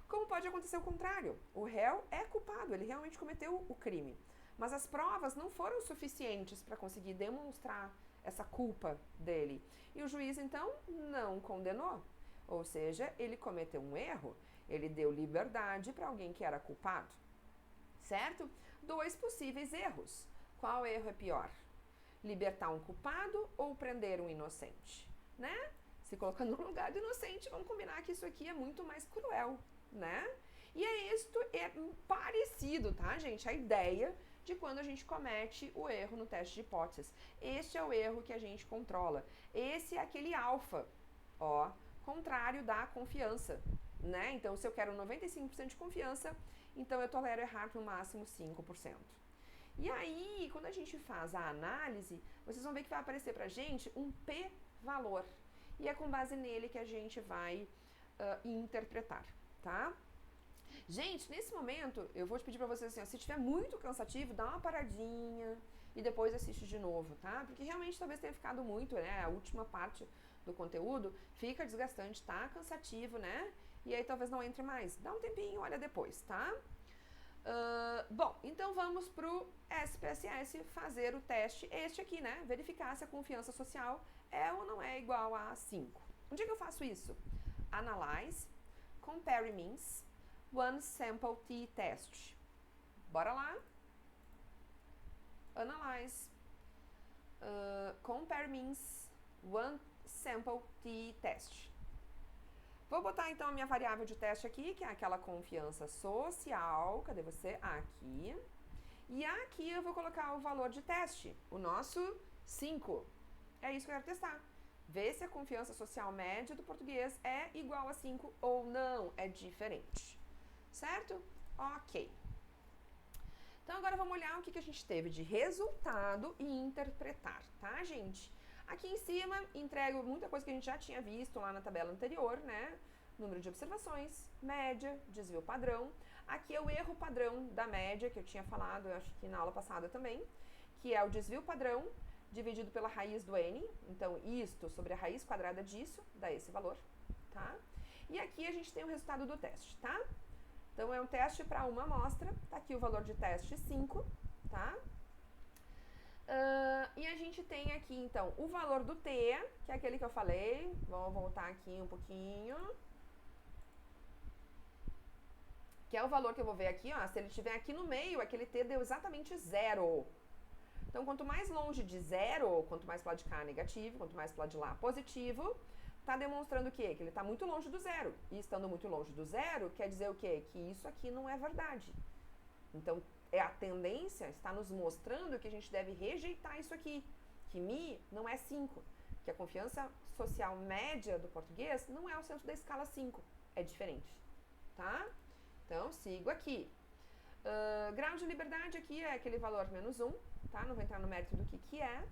S1: Como pode acontecer o contrário? O réu é culpado, ele realmente cometeu o crime. Mas as provas não foram suficientes para conseguir demonstrar essa culpa dele. E o juiz, então, não condenou. Ou seja, ele cometeu um erro, ele deu liberdade para alguém que era culpado. Certo? 2 possíveis erros. Qual erro é pior? Libertar um culpado ou prender um inocente? né? Se colocando no lugar do inocente, vamos combinar que isso aqui é muito mais cruel, né? E isto é parecido, tá, gente? A ideia de quando a gente comete o erro no teste de hipóteses. Este é o erro que a gente controla. Esse é aquele alfa, ó, contrário da confiança, né? Então, se eu quero 95% de confiança, então eu tolero errar no máximo 5%. E aí, quando a gente faz a análise, vocês vão ver que vai aparecer pra gente um p-valor. E é com base nele que a gente vai interpretar, tá? Gente, nesse momento, eu vou te pedir pra vocês assim, ó, se estiver muito cansativo, dá uma paradinha e depois assiste de novo, tá? Porque realmente talvez tenha ficado muito, né? A última parte do conteúdo fica desgastante, tá cansativo, né? E aí talvez não entre mais. Dá um tempinho, olha depois, tá? Bom, então vamos pro SPSS fazer o teste, este aqui, né? Verificar se a confiança social é ou não é igual a 5. Onde é que eu faço isso? Analyze, Compare Means, One Sample T-Test. Bora lá? Analyze, Compare Means, One Sample T-Test. Vou botar então a minha variável de teste aqui, que é aquela confiança social. Cadê você? Aqui. E aqui eu vou colocar o valor de teste, o nosso 5. É isso que eu quero testar. Ver se a confiança social média do português é igual a 5 ou não, é diferente. Certo? Ok. Então agora vamos olhar o que a gente teve de resultado e interpretar, tá, gente? Aqui em cima, entrego muita coisa que a gente já tinha visto lá na tabela anterior, né? Número de observações, média, desvio padrão. Aqui é o erro padrão da média, que eu tinha falado, eu acho que na aula passada também, que é o desvio padrão dividido pela raiz do n. Então, isto sobre a raiz quadrada disso, dá esse valor, tá? E aqui a gente tem o resultado do teste, tá? Então, é um teste para uma amostra, tá aqui o valor de teste 5, tá? E a gente tem aqui, então, o valor do T, que é aquele que eu falei. Vamos voltar aqui um pouquinho. Que é o valor que eu vou ver aqui, ó. Se ele estiver aqui no meio, aquele T deu exatamente 0. Então, quanto mais longe de 0, quanto mais pro lado de cá negativo, quanto mais pro lado de lá positivo, tá demonstrando o quê? Que ele tá muito longe do 0. E estando muito longe do 0, quer dizer o quê? Que isso aqui não é verdade. Então, a tendência está nos mostrando que a gente deve rejeitar isso aqui, que Mi não é 5, que a confiança social média do português não é o centro da escala 5, é diferente, tá? Então, sigo aqui. Grau de liberdade aqui é aquele valor -1, tá? Não vou entrar no mérito do que é.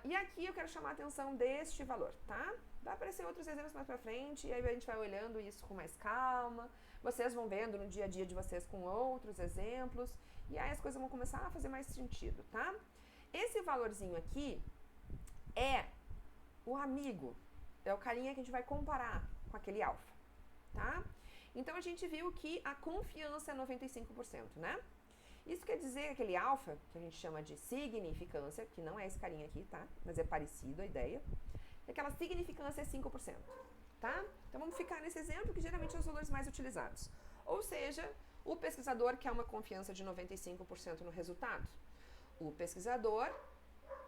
S1: E aqui eu quero chamar a atenção deste valor, tá? Vai aparecer outros exemplos mais pra frente, e aí a gente vai olhando isso com mais calma. Vocês vão vendo no dia a dia de vocês com outros exemplos, e aí as coisas vão começar a fazer mais sentido, tá? Esse valorzinho aqui é o amigo, é o carinha que a gente vai comparar com aquele alfa, tá? Então, a gente viu que a confiança é 95%, né? Isso quer dizer que aquele alfa, que a gente chama de significância, que não é esse carinha aqui, tá? Mas é parecido a ideia, aquela significância é 5%, tá? Então, vamos ficar nesse exemplo, que geralmente são os valores mais utilizados. Ou seja, o pesquisador quer uma confiança de 95% no resultado. O pesquisador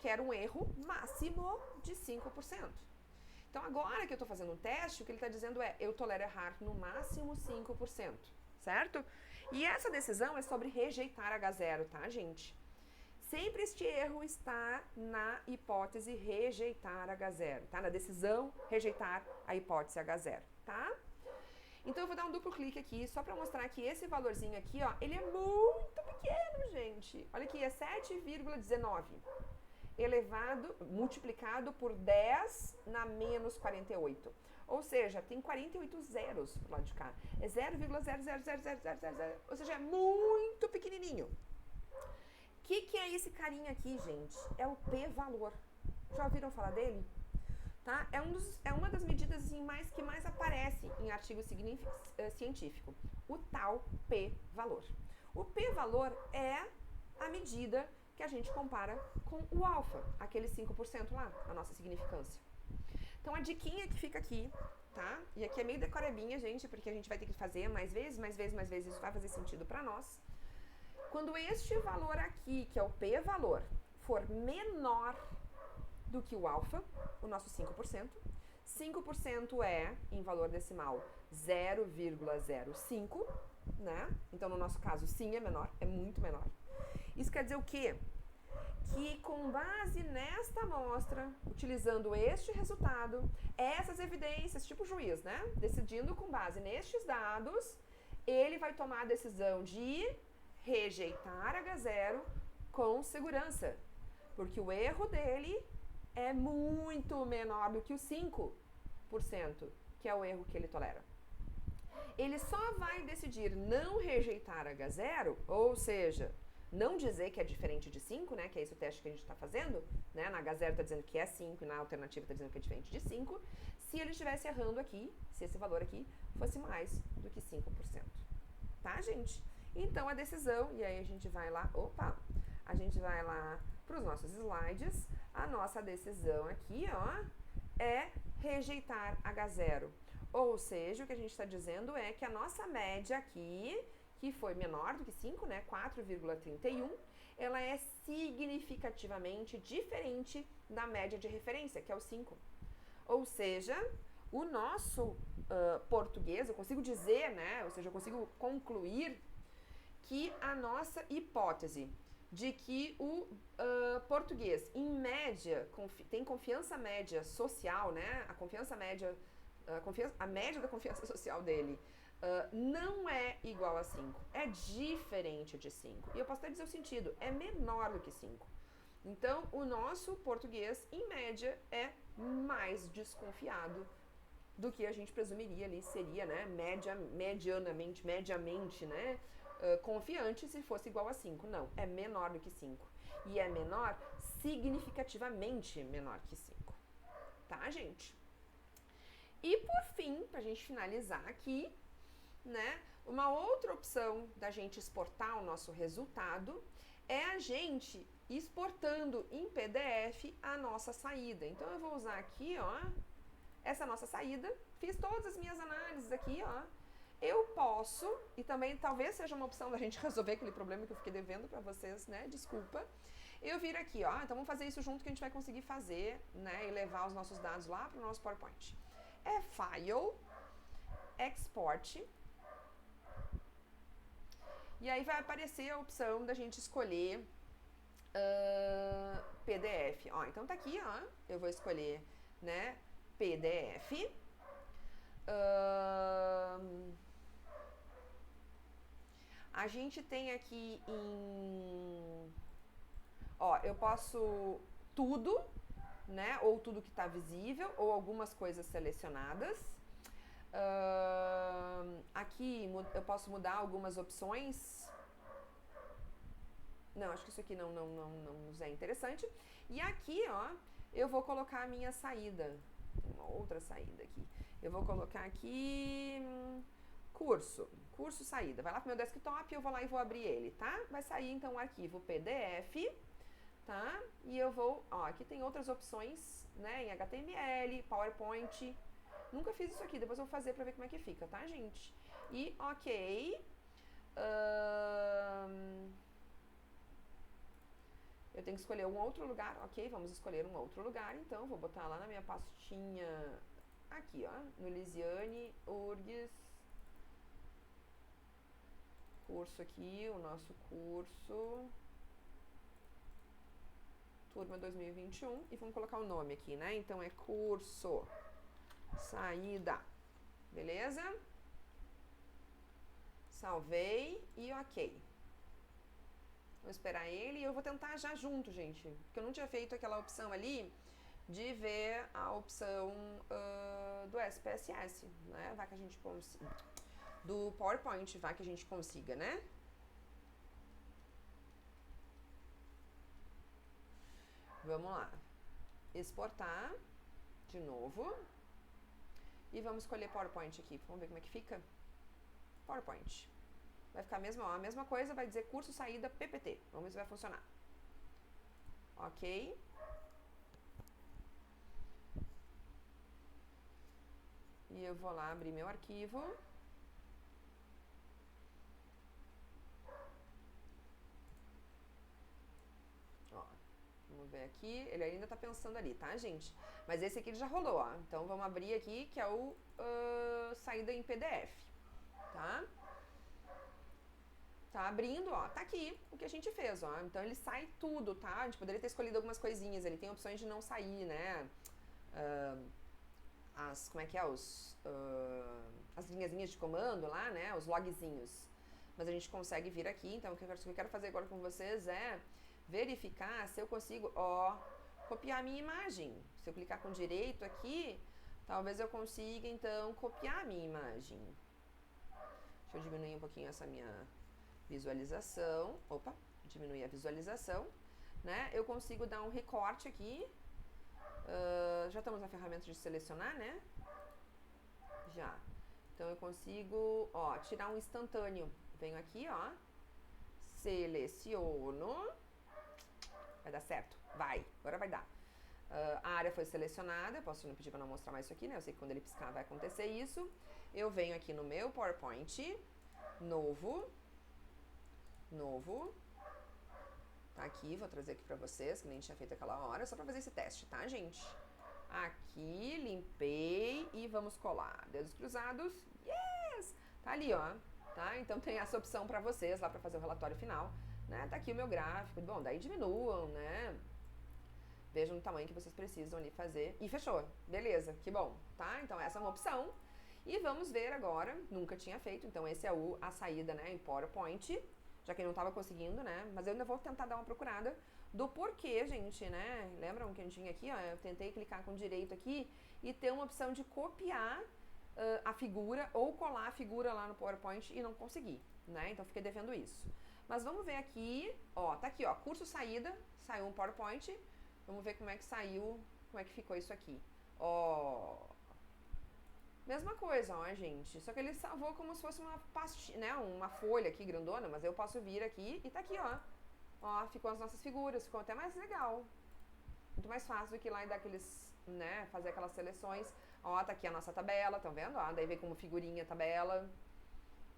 S1: quer um erro máximo de 5%. Então, agora que eu estou fazendo um teste, o que ele está dizendo é, eu tolero errar no máximo 5%, certo? E essa decisão é sobre rejeitar H0, tá, gente? Sempre este erro está na hipótese rejeitar H0, tá? Na decisão rejeitar a hipótese H0, tá? Então, eu vou dar um duplo clique aqui, só para mostrar que esse valorzinho aqui, ó, ele é muito pequeno, gente. Olha aqui, é 7,19 elevado, multiplicado por 10 na menos 48. Ou seja, tem 48 zeros pro lado de cá. É 0,0000000, ou seja, é muito pequenininho. O que é esse carinha aqui, gente? É o p-valor. Já ouviram falar dele? Tá? É uma das medidas assim, que mais aparece em artigo científico. O tal p-valor. O p-valor é a medida que a gente compara com o alfa, aquele 5% lá, a nossa significância. Então, a diquinha que fica aqui, tá? E aqui é meio decorebinha, gente, porque a gente vai ter que fazer mais vezes, isso vai fazer sentido para nós. Quando este valor aqui, que é o p-valor, for menor do que o alfa, o nosso 5%. 5% é, em valor decimal, 0,05, né? Então, no nosso caso, sim, é menor, é muito menor. Isso quer dizer o quê? Que com base nesta amostra, utilizando este resultado, essas evidências, tipo juiz, né? Decidindo com base nestes dados, ele vai tomar a decisão de rejeitar H0 com segurança. Porque o erro dele é muito menor do que o 5%, que é o erro que ele tolera. Ele só vai decidir não rejeitar H0, ou seja, não dizer que é diferente de 5, né, que é esse o teste que a gente está fazendo, né, na H0 está dizendo que é 5 e na alternativa está dizendo que é diferente de 5, se ele estivesse errando aqui, se esse valor aqui fosse mais do que 5%. Tá, gente? Então, a decisão, e aí a gente vai lá, a gente vai lá para os nossos slides, a nossa decisão aqui, ó, é rejeitar H0. Ou seja, o que a gente está dizendo é que a nossa média aqui, que foi menor do que 5, né, 4,31, ela é significativamente diferente da média de referência, que é o 5. Ou seja, o nosso português, eu consigo dizer, né, ou seja, eu consigo concluir que a nossa hipótese de que o português, em média, tem confiança média social, né, a média da confiança social dele não é igual a 5, é diferente de 5. E eu posso até dizer o sentido, é menor do que 5. Então, o nosso português, em média, é mais desconfiado do que a gente presumiria ali seria, né, mediamente, né, confiante se fosse igual a 5. Não, é menor do que 5. E é menor, significativamente menor que 5. Tá, gente? E por fim, pra gente finalizar aqui, né, uma outra opção da gente exportar o nosso resultado é a gente exportando em PDF a nossa saída. Então, eu vou usar aqui, ó, essa nossa saída, fiz todas as minhas análises aqui, ó. Eu posso, e também talvez seja uma opção da gente resolver aquele problema que eu fiquei devendo pra vocês, né, desculpa. Eu vir aqui, ó, então vamos fazer isso junto que a gente vai conseguir fazer, né, e levar os nossos dados lá pro nosso PowerPoint. É File, Export, e aí vai aparecer a opção da gente escolher PDF. Ó, então tá aqui, ó, eu vou escolher, né, PDF. A gente tem aqui ó, eu posso tudo, né, ou tudo que está visível, ou algumas coisas selecionadas. Aqui eu posso mudar algumas opções. Não, acho que isso aqui não nos é interessante. E aqui, ó, eu vou colocar a minha saída. Tem uma outra saída aqui. Eu vou colocar aqui curso saída. Vai lá pro meu desktop, eu vou lá e vou abrir ele, tá? Vai sair então o arquivo PDF, tá? E eu vou, ó, aqui tem outras opções, né, em HTML, PowerPoint. Nunca fiz isso aqui, depois eu vou fazer pra ver como é que fica, tá, gente? E, ok. Eu tenho que escolher um outro lugar, ok? Vamos escolher um outro lugar, então vou botar lá na minha pastinha, aqui, ó, no Lisiane URGS, curso aqui, o nosso curso, turma 2021, e vamos colocar o nome aqui, né? Então é curso saída, beleza? Salvei e ok. Vou esperar ele e eu vou tentar já junto, gente. Porque eu não tinha feito aquela opção ali de ver a opção do SPSS, né? Vai que a gente consiga. Do PowerPoint, vai que a gente consiga, né? Vamos lá. Exportar de novo. E vamos escolher PowerPoint aqui. Vamos ver como é que fica. PowerPoint. Vai ficar a mesma coisa, vai dizer curso saída PPT. Vamos ver se vai funcionar. Ok. E eu vou lá abrir meu arquivo. Ó, vamos ver aqui. Ele ainda tá pensando ali, tá, gente? Mas esse aqui ele já rolou, ó. Então vamos abrir aqui, que é o saída em PDF, tá? Tá abrindo, ó, tá aqui o que a gente fez, ó. Então ele sai tudo, tá? A gente poderia ter escolhido algumas coisinhas, ele tem opções de não sair, né? Como é que é? As linhazinhas de comando lá, né? Os logzinhos. Mas a gente consegue vir aqui, então o que eu quero fazer agora com vocês é verificar se eu consigo, ó, copiar a minha imagem. Se eu clicar com direito aqui, talvez eu consiga, então, copiar a minha imagem. Deixa eu diminuir um pouquinho essa minha visualização. Opa, diminuir a visualização, né? Eu consigo dar um recorte aqui. Já estamos na ferramenta de selecionar, né? Já. Então eu consigo, ó, tirar um instantâneo. Venho aqui, ó. Seleciono. Vai dar certo? Vai. Agora vai dar. A área foi selecionada. Eu posso não pedir para não mostrar mais isso aqui, né? Eu sei que quando ele piscar vai acontecer isso. Eu venho aqui no meu PowerPoint. Novo. Tá aqui, vou trazer aqui pra vocês, que nem tinha feito aquela hora, só pra fazer esse teste, tá, gente? Aqui, limpei e vamos colar. Dedos cruzados, yes! Tá ali, ó, tá? Então tem essa opção pra vocês lá pra fazer o relatório final, né? Tá aqui o meu gráfico, bom, daí diminuam, né? Vejam o tamanho que vocês precisam ali fazer. E fechou, beleza, que bom, tá? Então essa é uma opção. E vamos ver agora, nunca tinha feito, então esse é a saída, né, em PowerPoint, já que eu não estava conseguindo, né? Mas eu ainda vou tentar dar uma procurada do porquê, gente, né? Lembram que a gente tinha aqui, ó? Eu tentei clicar com direito aqui e ter uma opção de copiar a figura ou colar a figura lá no PowerPoint e não consegui, né? Então fiquei devendo isso. Mas vamos ver aqui, ó, tá aqui, ó, curso saída, saiu um PowerPoint. Vamos ver como é que saiu, como é que ficou isso aqui. Ó, mesma coisa, ó, gente. Só que ele salvou como se fosse uma pastinha, né? Uma folha aqui grandona, mas eu posso vir aqui e tá aqui, ó. Ó, ficou as nossas figuras, ficou até mais legal. Muito mais fácil do que ir lá e dar aqueles, né? Fazer aquelas seleções. Ó, tá aqui a nossa tabela, tá vendo? Ó, daí vem como figurinha a tabela.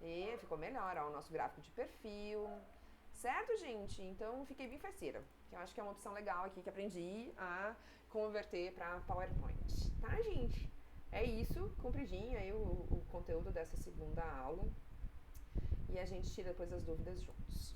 S1: E ficou melhor, ó, o nosso gráfico de perfil. Certo, gente? Então, fiquei bem faceira. Que eu acho que é uma opção legal aqui que aprendi a converter para PowerPoint. Tá, gente? É isso, compridinho aí o conteúdo dessa segunda aula. E a gente tira depois as dúvidas juntos.